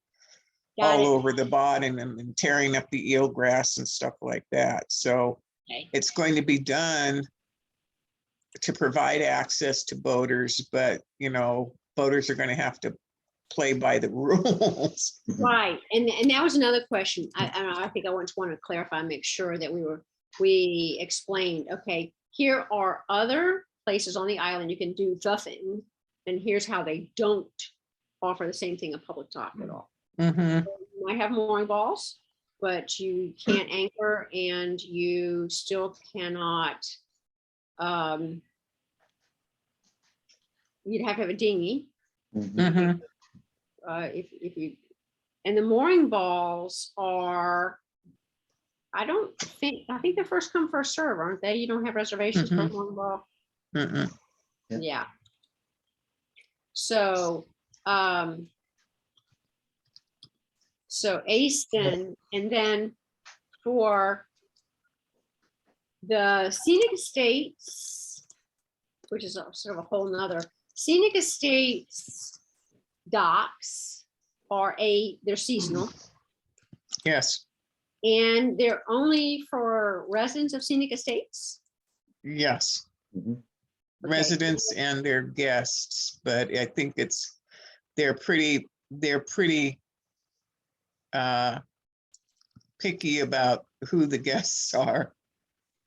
Got all it. over the bottom and tearing up the eelgrass and stuff like that. So Okay. it's going to be done to provide access to boaters, but you know, boaters are going to have to play by the rules. Right, and that was another question. I think I want to clarify, make sure that we explained, okay, here are other places on the island you can do the thing, and here's how they don't offer the same thing a public dock at all. Mhm. You might have mooring balls, but you can't anchor, and you still cannot, you'd have to have a dinghy. Mhm. Mhm. If you, and the mooring balls are, I think they're first come, first serve, aren't they? You don't have reservations for a mooring ball? Mhm. Yeah. Yeah. So, so Easton, and then for the scenic estates, which is sort of a whole nother, scenic estates docks they're seasonal, Yes, and they're only for residents of scenic estates. yes. Mhm. Okay. Residents and their guests, but I think they're pretty picky about who the guests are.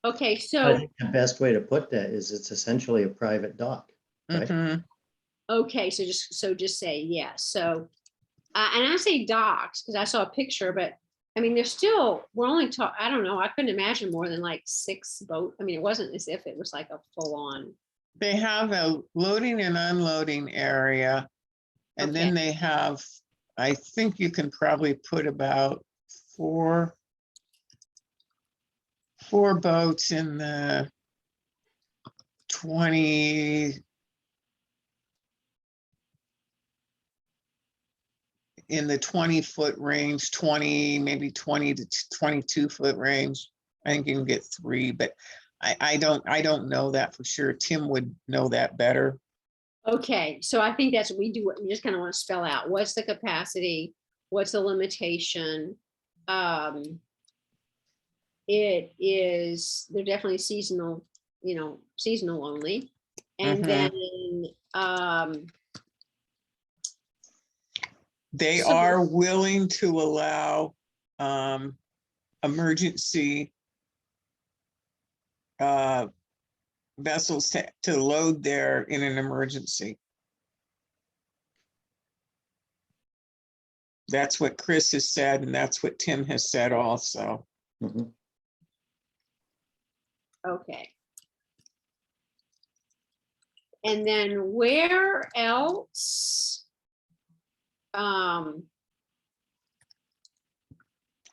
Okay, I so, think the best way to put that is it's essentially a private dock. Right. Mhm. okay, so just say yes. So, and I say docks because I saw a picture, but I mean, we're only talking, I don't know, I couldn't imagine more than like 6 boat. I mean, it wasn't as if it was like a full on They have a loading and unloading area. And then Okay. they have, I think you can probably put about four boats in the 20, in the 20-foot range, 20, maybe 20 to 22-foot range. I think you can get 3, but I don't know that for sure. Tim would know that better. Okay, so I think that's what we do. We just kind of want to spell out what's the capacity, what's the limitation. It is, they're definitely seasonal, seasonal only. And then, They So- are willing to allow emergency vessels to load there in an emergency. That's what Chris has said, and that's what Tim has said also. Mhm. okay. And then where else? On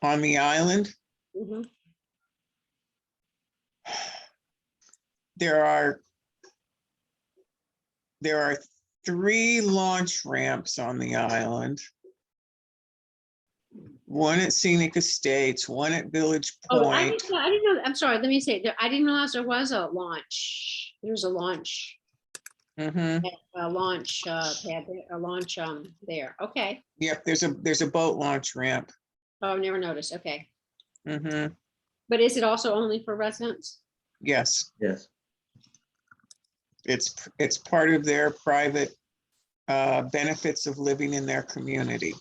the island, Mhm. there are 3 launch ramps on the island. One at Scenic Estates, one at Village Oh, I Point. didn't know, I'm sorry, let me say, I didn't realize there was a launch. There's a launch. Mhm. A launch pad, a launch there. Okay. Yep, there's a boat launch ramp. Oh, I've never noticed. Okay. Mhm. But is it also only for residents? Yes, Yes, it's part of their private benefits of living in their community.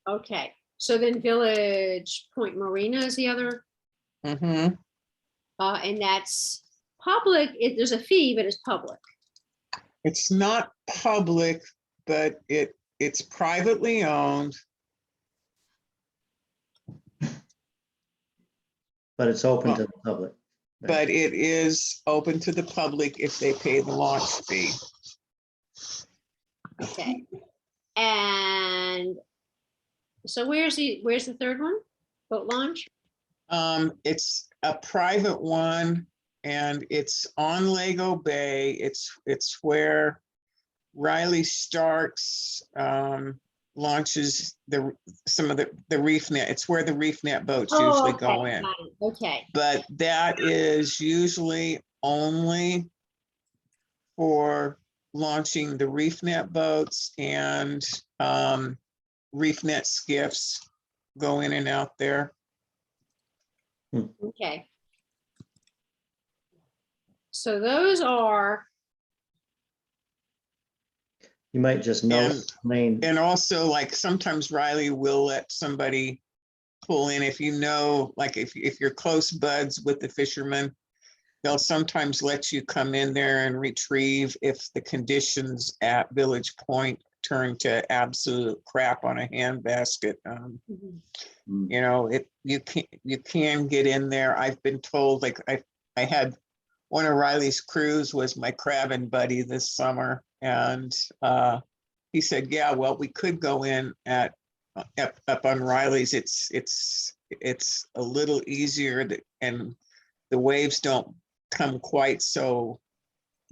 Okay. So then Village Point Marina is the other, Mhm. and that's public. There's a fee, but it's public. It's not public, but it's privately owned. but it's open to the public. But it is open to the public if they pay the launch fee. Okay. And so where's the third one? Boat launch? It's a private one and it's on Lego Bay. It's where Riley Starks launches some of the reef net. It's where the reef net boats usually go okay, in. got it. Okay. But that is usually only for launching the reef net boats and reef net skiffs go in and out there. Okay. So those are, You might just note, And- Lane, And also, like, sometimes Riley will let somebody pull in if you know, like, if you're close buds with the fishermen, they'll sometimes let you come in there and retrieve if the conditions at Village Point turn to absolute crap on a handbasket. You know, you can get in there. I've been told, like, I had one of Riley's crews was my crabbing buddy this summer, and he said, yeah, well, we could go in up on Riley's. It's a little easier and the waves don't come quite so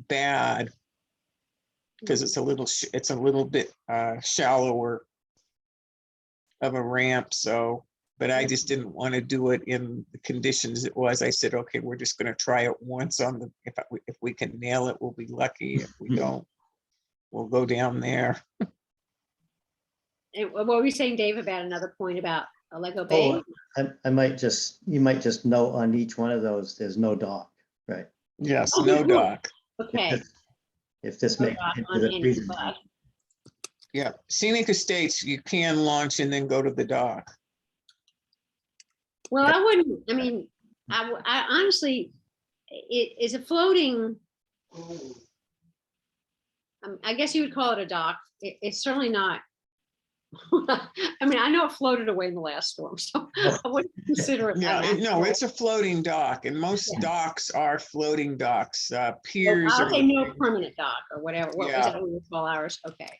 bad because it's a little bit shallower of a ramp. So, but I just didn't want to do it in the conditions it was. I said, okay, we're just going to try it once on the, if we can nail it, we'll be lucky. If we don't, we'll go down there. and what were you saying, Dave, about another point about Lego Bay? I might just, you might just note on each one of those, there's no dock, right? Yes, Oh, no good rule. dock. Okay. If this No makes dock it on to the any presentation. bus. Yeah, Scenic Estates, you can launch and then go to the dock. Well, I wouldn't, I mean, I honestly, it is a floating. I guess you would call it a dock. It's certainly not I mean, I know it floated away in the last storm, so I wouldn't consider it. Yeah, a no, natural- it's a floating dock, and most Yeah. docks are floating docks. Well, Piers I'll are. say no permanent dock or whatever. What was Yeah. that? What we call ours? Okay.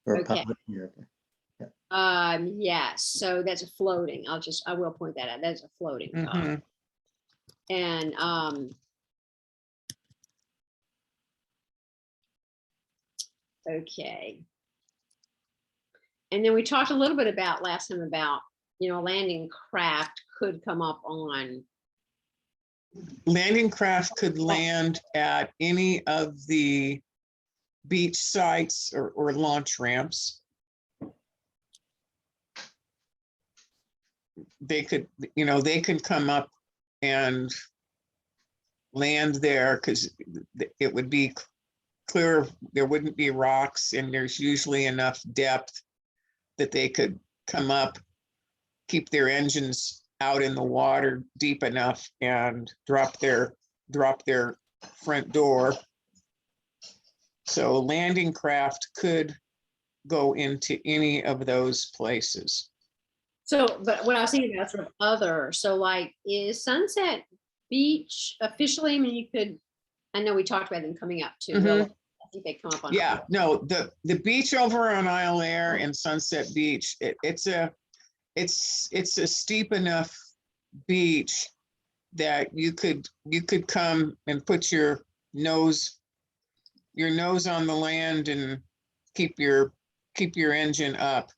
Or Okay. public, yeah. Yes, so that's a floating. I will point that out. That's a floating dock. Mhm. And, okay. And then we talked a little bit about last time about, a landing craft could come up on, Landing craft could land at any of the beach sites or launch ramps. They could, they could come up and land there because it would be clear, there wouldn't be rocks, and there's usually enough depth that they could come up, keep their engines out in the water deep enough and drop their front door. So landing craft could go into any of those places. so, but what I was thinking about sort of other, so like, is Sunset Beach officially, I mean, you could, I know we talked about them coming up too. Well, I think they come up on. Yeah, no, the beach over on Isle Air and Sunset Beach, it's a steep enough beach that you could come and put your nose on the land and keep your engine up.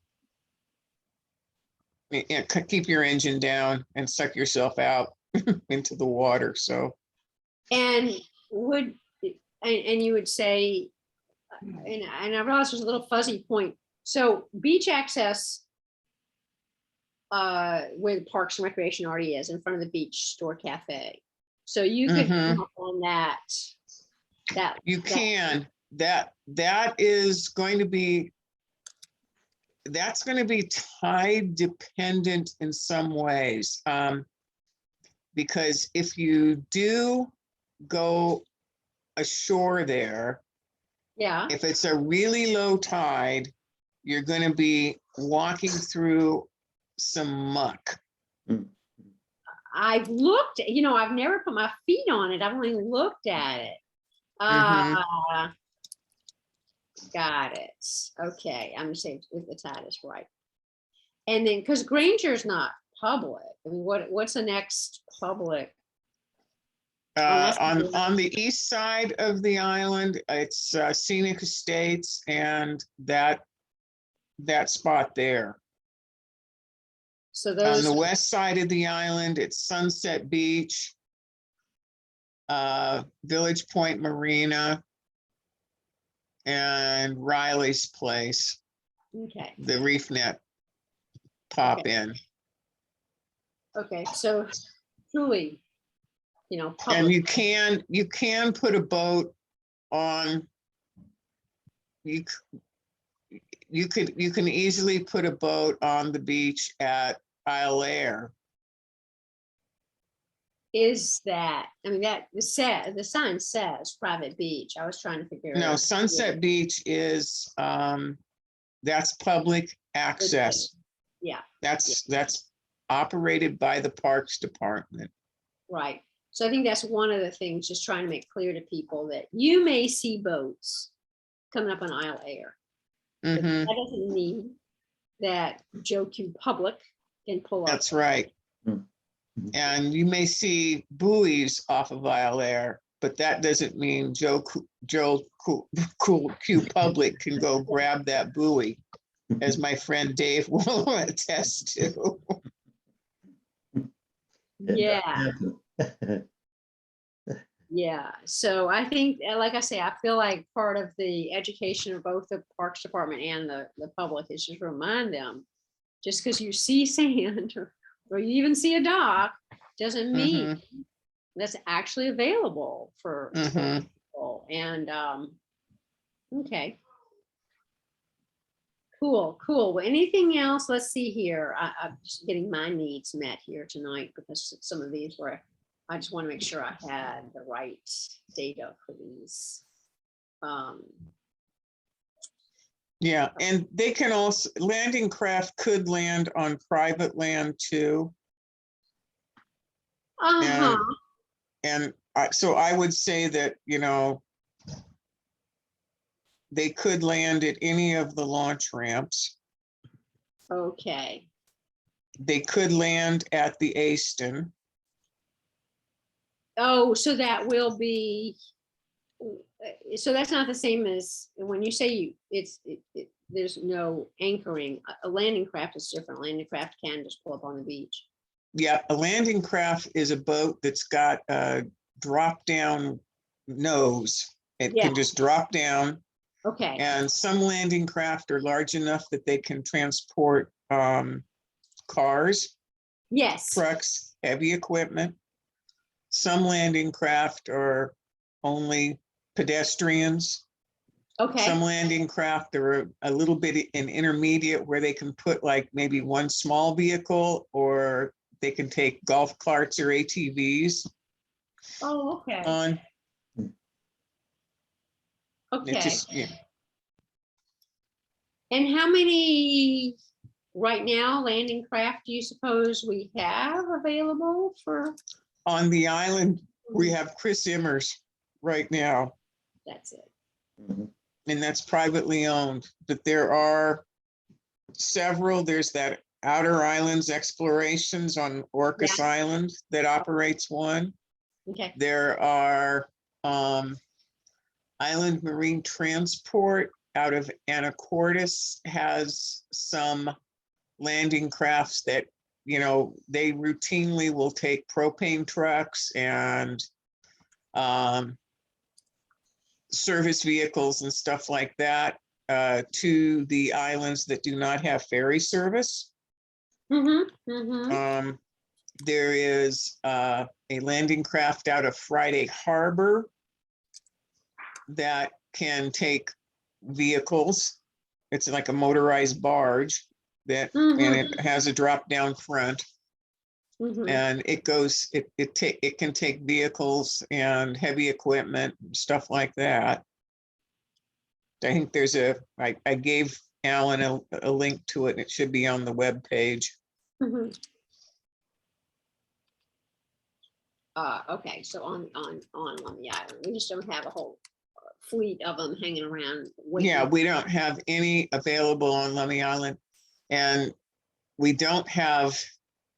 And keep your engine down and suck yourself out into the water. So, And you would say, and I realize there's a little fuzzy point. So beach access, where the Parks and Recreation already is, in front of the beach store cafe. So you could come up on that. you can, that is going to be, that's going to be tide dependent in some ways. Because if you do go ashore there, Yeah. if it's a really low tide, you're going to be walking through some muck. I've looked, I've never put my feet on it. I've only looked at it. Got it. Okay, I'm saying if the tide is right. And then, because Granger's not public, I mean, what's the next public? that's On the east side of the island, it's Scenic Estates and that spot there. So On those, the west side of the island, it's Sunset Beach, Village Point Marina, and Riley's Place, okay, the Reef Net pop Okay. in. okay, so truly, And public, you can put a boat on, you can easily put a boat on the beach at Isle Air. is that, I mean, that, the sign says private beach. I was trying to figure No, out. Sunset Beach is, that's public access. Yeah, That's operated by the Parks Department. right. So I think that's one of the things, just trying to make clear to people that you may see boats coming up on Isle Air. But Mhm, that doesn't mean that Joe Q Public can pull up. that's right. And you may see buoys off of Isle Air, but that doesn't mean Joe Q Public can go grab that buoy, as my friend Dave will attest to. Yeah, yeah. So I think, like I say, I feel like part of the education of both the Parks Department and the public is just remind them, just because you see sand or you even see a dock, doesn't mean that's actually available for people. And okay. Cool. Well, anything else? Let's see here. I'm just getting my needs met here tonight, because some of these were, I just want to make sure I had the right data for these. Yeah, and they can also, landing craft could land on private land too. Uh-huh, And so I would say that, they could land at any of the launch ramps. okay. They could land at the Aston. Oh, so that will be, so that's not the same as, when you say there's no anchoring, a landing craft is different. Landing craft can just pull up on the beach. Yeah, a landing craft is a boat that's got a drop down nose. It Yeah. can just drop down. Okay, And some landing craft are large enough that they can transport cars, yes, trucks, heavy equipment. Some landing craft are only pedestrians. okay, Some landing craft are a little bit in intermediate where they can put like maybe one small vehicle, or they can take golf carts or ATVs oh, okay, on. It okay. just, And how many, right now, landing craft do you suppose we have available for? on the island, we have Chris Immers right now, That's it. Mhm. and that's privately owned, but there are several. There's that Outer Islands Explorations on Orcas Island that operates one. Okay, There are Island Marine Transport out of Anacortes has some landing crafts that, they routinely will take propane trucks and service vehicles and stuff like that to the islands that do not have ferry service. There is a landing craft out of Friday Harbor that can take vehicles. It's like a motorized barge that, and it has a drop down front, and it goes, it can take vehicles and heavy equipment, stuff like that. I think there's I gave Alan a link to it. It should be on the web page. Okay, so on the island, we just don't have a whole fleet of them hanging around. Yeah, waiting. we don't have any available on Lummi Island, and we don't have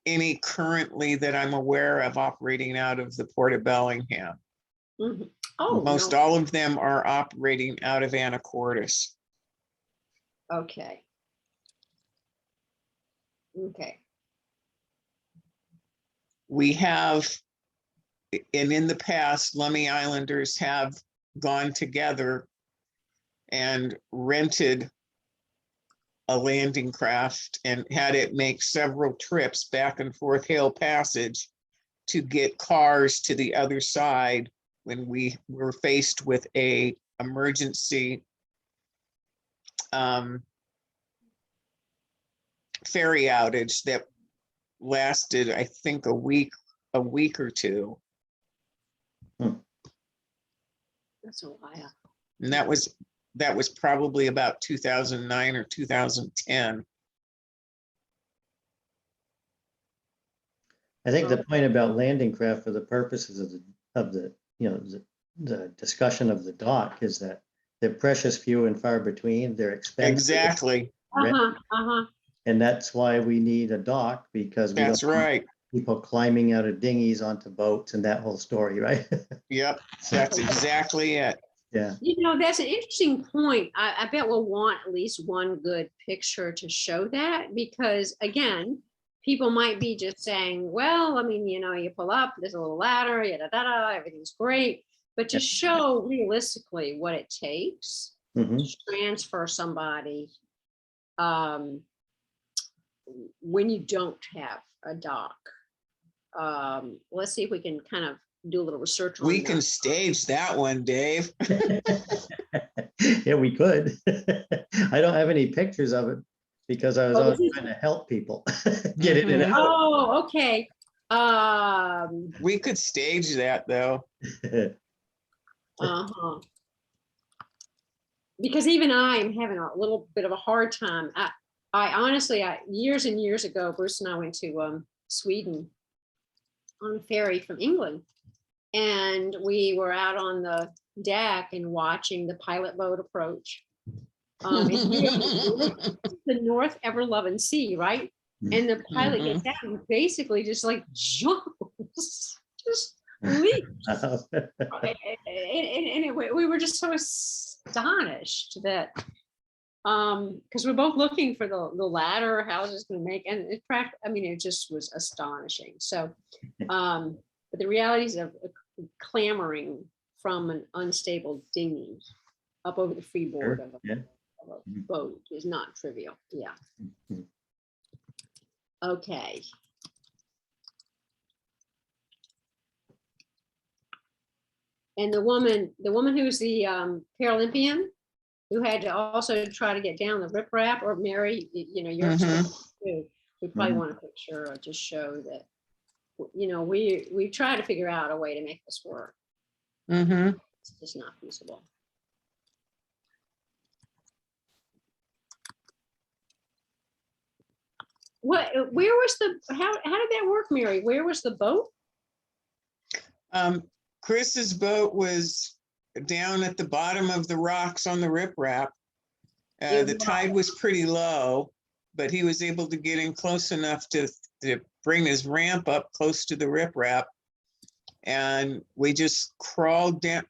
any currently that I'm aware of operating out of the Port of Bellingham. Oh, Most no. all of them are operating out of Anacortes. Okay. Okay. We have, and in the past, Lummi Islanders have gone together and rented a landing craft and had it make several trips back and forth Hale Passage to get cars to the other side when we were faced with a emergency ferry outage that lasted, I think, a week or two. That's a while. And that was probably about 2009 or 2010. I think the point about landing craft for the purposes of the discussion of the dock is that they're precious few and far between. They're expensive. Exactly. And that's why we need a dock, because we That's don't want right. people climbing out of dinghies onto boats and that whole story, right? Yep, that's exactly it. Yeah. That's an interesting point. I bet we'll want at least one good picture to show that, because again, people might be just saying, well, I mean, you pull up, there's a little ladder, yada, yada, everything's great. But to show realistically what it takes to transfer somebody when you don't have a dock. Let's see if we can kind of do a little research on We that. can stage that one, Dave. Yeah, we could. I don't have any pictures of it because I was always trying to help people get in and out. Oh, okay. We could stage that though. because even I'm having a little bit of a hard time. I honestly, years and years ago, Bruce and I went to Sweden on a ferry from England. And we were out on the deck and watching the pilot boat approach. And here the North Ever-Loving Sea, right? And the pilot gets out and basically just like jumps, just leaps. We were just so astonished that, because we're both looking for the ladder, how is this going to make, and I mean, it just was astonishing. So, but the realities of clambering from an unstable dinghy up over the freeboard of a boat is not trivial. Yeah. Okay. And the woman who's the Paralympian, who had to also try to get down the riprap, or Mary, you know, you're too. We probably want a picture to show that, you know, we try to figure out a way to make this work. It's just not feasible. Where was how did that work, Mary? Where was the boat? Chris's boat was down at the bottom of the rocks on the riprap. The tide was pretty low, but he was able to get in close enough to bring his ramp up close to the riprap. And we just crawled down,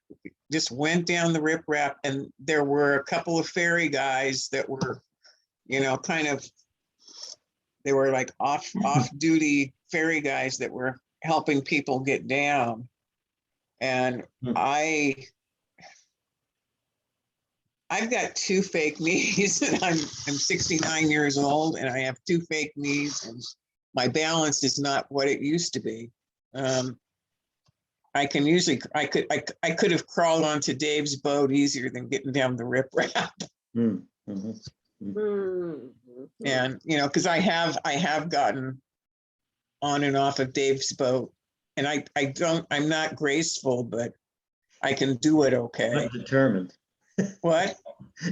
just went down the riprap, and there were a couple of ferry guys that were, you know, kind of, they were like off-duty ferry guys that were helping people get down. And I've got 2 fake knees, and I'm 69 years old, and I have 2 fake knees, and my balance is not what it used to be. I could have crawled onto Dave's boat easier than getting down the riprap. And, you know, because I have gotten on and off of Dave's boat, and I'm not graceful, but I can do it okay. But determined. What?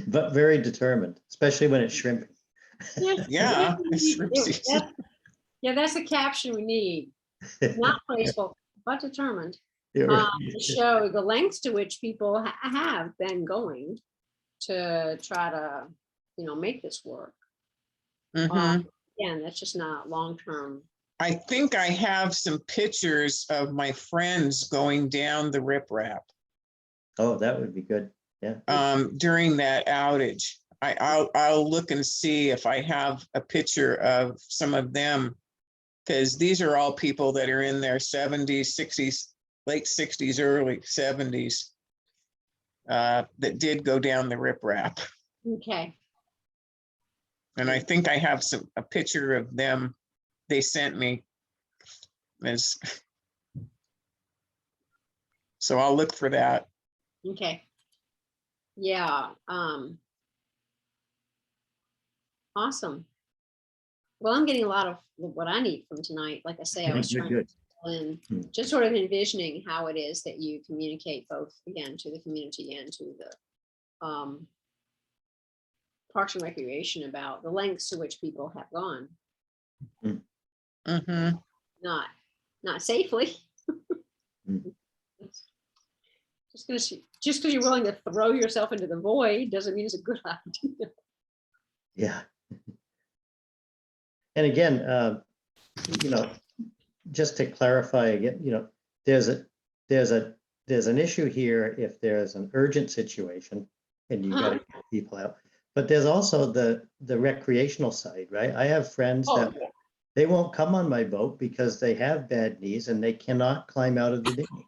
But very determined, especially when it's shrimping. Yeah. Yeah, that's the caption we need. Not graceful, but determined. To show the lengths to which people have been going to try to, you know, make this work. Again, that's just not long-term. I think I have some pictures of my friends going down the riprap. Oh, that would be good. Yeah. During that outage. I'll look and see if I have a picture of some of them, because these are all people that are in their 70s, 60s, late 60s, early 70s, that did go down the riprap. Okay. And I think I have a picture of them they sent me. So I'll look for that. Okay. Yeah. Awesome. Well, I'm getting a lot of what I need from tonight. Like I say, I was trying to and just sort of envisioning how it is that you communicate both, again, to the community and to the Parks and Recreation about the lengths to which people have gone. Not safely. Just because you're willing to throw yourself into the void doesn't mean it's a good idea. Yeah. And again, you know, just to clarify again, you know, there's an issue here if there's an urgent situation and you got to get people out. But there's also the recreational side, right? I have friends that they won't come on my boat because they have bad knees and they cannot climb out of the dinghy.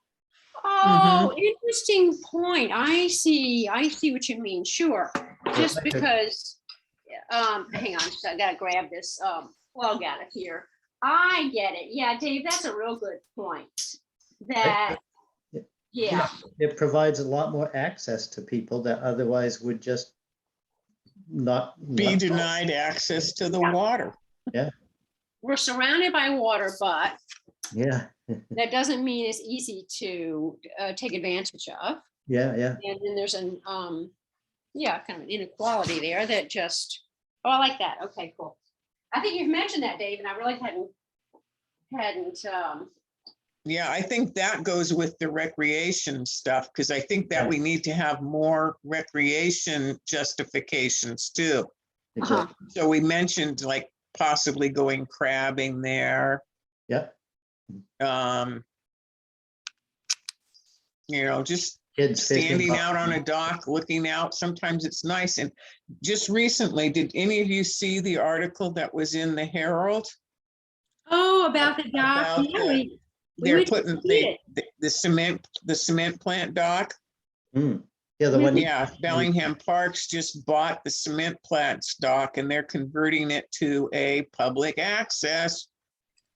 Oh, interesting point. I see what you mean. Sure. Just because, hang on, so I gotta grab this plug out of here. I get it. Yeah, Dave, that's a real good point. That, yeah. It provides a lot more access to people that otherwise would just not be denied access to the water. Yeah. We're surrounded by water, but yeah, that doesn't mean it's easy to take advantage of. Yeah. And then there's an yeah, kind of an inequality there that just, oh, I like that. Okay, cool. I think you've mentioned that, Dave, and I really hadn't, Yeah, I think that goes with the recreation stuff, because I think that Right. we need to have more recreation justifications too. Exactly. So we mentioned like possibly going crabbing there. Yep. Um, just Kids fishing. standing out on a dock, looking out. Sometimes it's nice. And just recently, did any of you see the article that was in the Herald? oh, about the dock. About Yeah, we They're went to putting see it. the cement plant dock. Mm. Yeah, the one. Yeah, Bellingham Parks just bought the cement plant dock and they're converting it to a public access.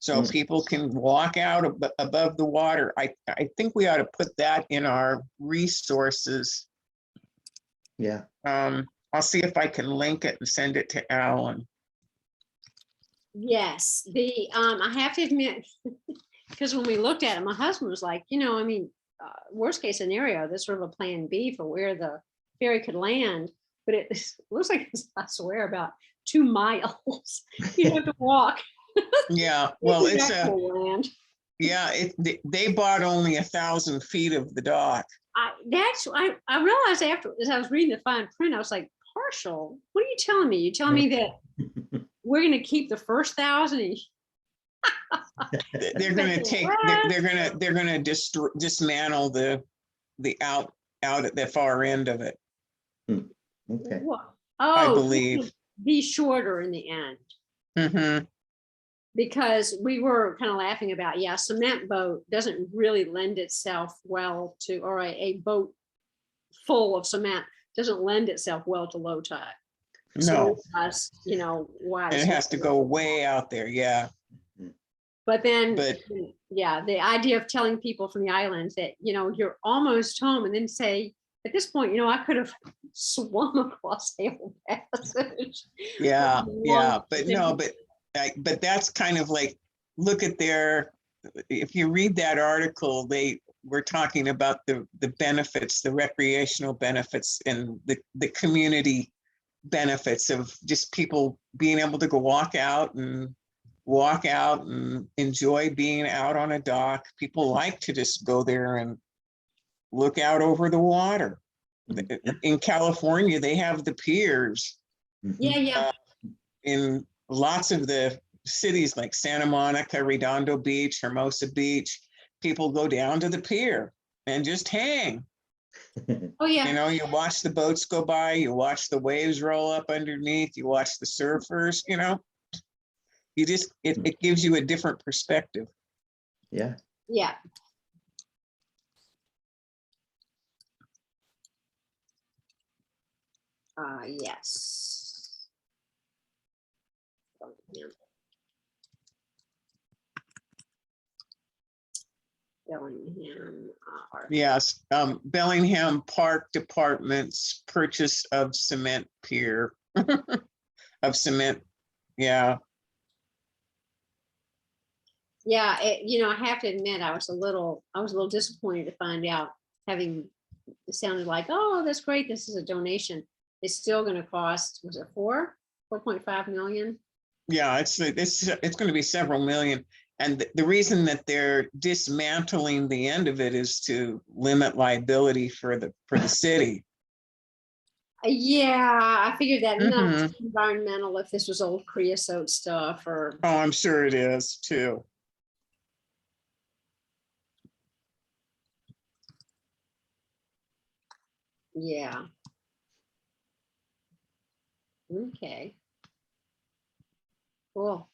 So Mm. people can walk out above the water. I think we ought to put that in our resources. Yeah. I'll see if I can link it and send it to Alan. Yes, I have to admit, because when we looked at it, my husband was like, I mean, worst case scenario, this sort of a plan B for where the ferry could land, but it looks like it's, I swear, about 2 miles. You have to walk. Yeah, well, to it's actual land. they bought only 1,000 feet of the dock. I realized after, as I was reading the fine print, I was like, partial? What are you telling me? You telling me that we're going to keep the first 1,000? They're going to take. They're going to dismantle the out at the far end of it. Okay. I Oh, believe. be shorter in the end. Mm-hmm. Because we were kind of laughing about, yeah, cement boat doesn't really lend itself well to, or a boat full of cement doesn't lend itself well to low tide. No, So us, why? and it has to go way out there. Yeah, But then, but yeah, the idea of telling people from the islands that, you're almost home, and then say, at this point, I could have swum across Hale Passage. yeah, but no, but that's kind of like, look at if you read that article, they were talking about the benefits, the recreational benefits and the community benefits of just people being able to go walk out and enjoy being out on a dock. People like to just go there and look out over the water. In California, they have the piers. Yeah. In lots of the cities like Santa Monica, Redondo Beach, Hermosa Beach, people go down to the pier and just hang. Oh, yeah. You watch the boats go by, you watch the waves roll up underneath, you watch the surfers, you just, it gives you a different perspective. Yeah. Yeah. Yes. Bellingham. Yes, Bellingham Park Department's purchase of cement pier, of cement, yeah. Yeah, I have to admit, I was a little disappointed to find out, it sounded like, oh, that's great, this is a donation. It's still going to cost, was it 4.5 million? Yeah, it's going to be several million. And the reason that they're dismantling the end of it is to limit liability for the city. Yeah, I figured that. No, Mhm. it's environmental, if this was old creosote stuff or. Oh, I'm sure it is too. Yeah. Okay. Cool.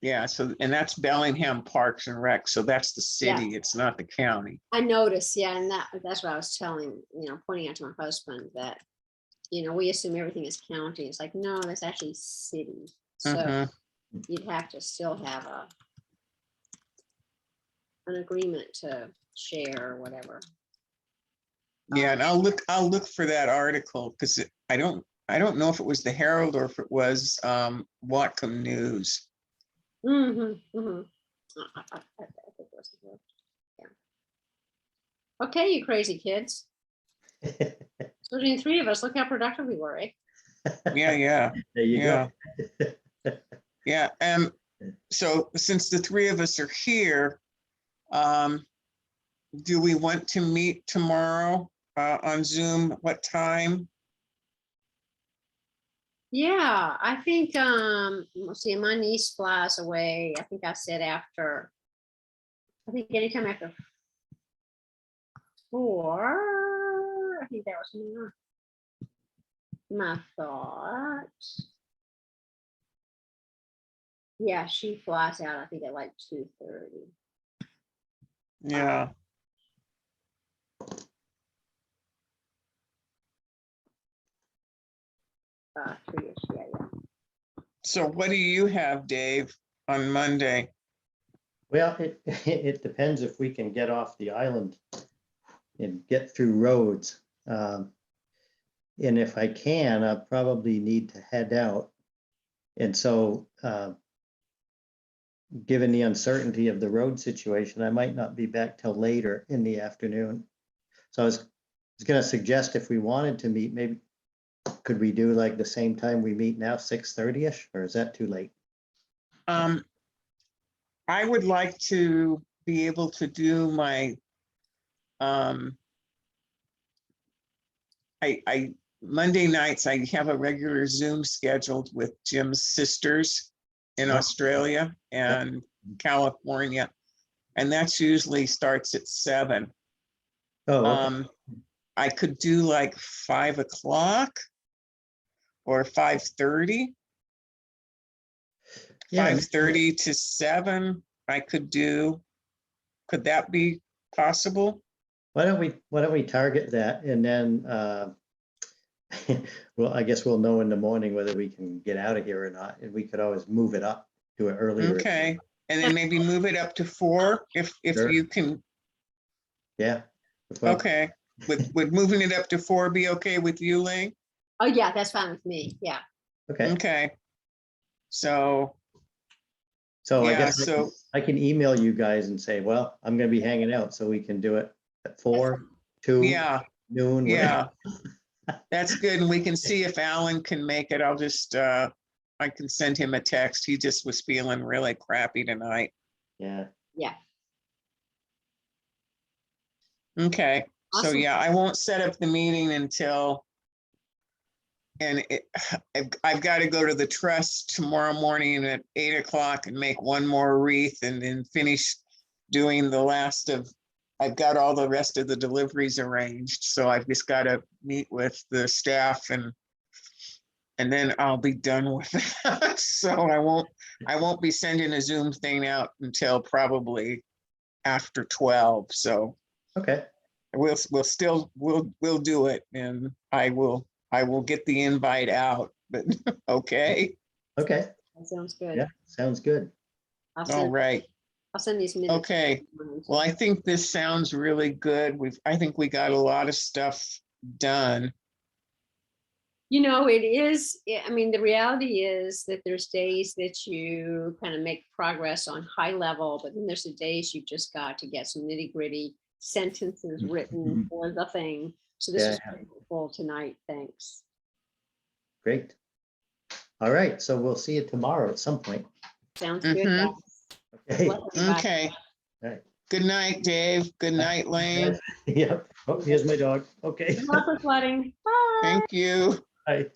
Yeah, so, and that's Bellingham Parks and Rec, so that's the city, it's not the county. I noticed, yeah, and that's what I was pointing out to my husband that, we assume everything is county. It's like, no, that's actually city. So Mhm. you'd have to still have an agreement to share or whatever. Yeah, and I'll look for that article, because I don't know if it was the Herald or if it was Whatcom News. Mm-hmm, mm-hmm. I think it was the Herald. Yeah. Okay, you crazy kids. Between the three of us, look how productive we were, eh? Yeah. There you go. Yeah, so since the three of us are here, do we want to meet tomorrow on Zoom? What time? Yeah, I think, let's see, my niece flies away. I think I said after, I think anytime after 4, I think that was my thought. Yeah, she flies out, I think at like 2:30. Yeah, Three-ish, yeah. so what do you have, Dave, on Monday? Well, it depends if we can get off the island and get through roads. And if I can, I'll probably need to head out. And so, given the uncertainty of the road situation, I might not be back till later in the afternoon. So I was gonna suggest if we wanted to meet, maybe could we do like the same time we meet now, 6:30ish, or is that too late? I would like to be able to do my, Monday nights, I have a regular Zoom scheduled with Jim's sisters in Oh. Australia and California. And that's usually starts at 7. Oh, okay. I could do like 5 o'clock or 5:30. Yeah, 5:30 to 7, I could do. Could that be possible? why don't we target that, and then well, I guess we'll know in the morning whether we can get out of here or not, and we could always move it up to it earlier. Okay, and then maybe move it up to 4 if Sure. you can. Yeah. Well, Okay, would moving it up to 4 be okay with you, Lee? Oh, yeah, that's fine with me, yeah. okay, Okay. So, so I yeah, guess so, I can email you guys and say, well, I'm gonna be hanging out, so we can do it at 4, 2, yeah, noon. whatever. yeah. That's good, and we can see if Alan can make it. I'll just, I can send him a text. He just was feeling really crappy tonight. Yeah, Yeah. Okay, so Awesome. yeah, I won't set up the meeting until, and I've got to go to the trust tomorrow morning at 8 o'clock and make one more wreath and then finish doing the last of, I've got all the rest of the deliveries arranged, so I've just got to meet with the staff and then I'll be done with that. So I won't be sending a Zoom thing out until probably after 12. So okay, we'll do it, and I will get the invite out, but okay, okay, That sounds good. yeah, sounds good. I'll all send, right, I'll send these minutes. okay. Well, I think this sounds really good. I think we got a lot of stuff done. You know, it is, I mean, the reality is that there's days that you kind of make progress on high level, but then there's the days you've just got to get some nitty gritty sentences written for the thing. So this is Yeah. helpful tonight. Thanks. Great. All right, so we'll see you tomorrow at some point. Sounds good. Mhm. guys. Okay. Bless everybody. Okay. All right. Good night, Dave. Good night, Lane. Yep. Oh, here's my dog. Okay. Good luck with flooding. Bye. Thank you. Bye.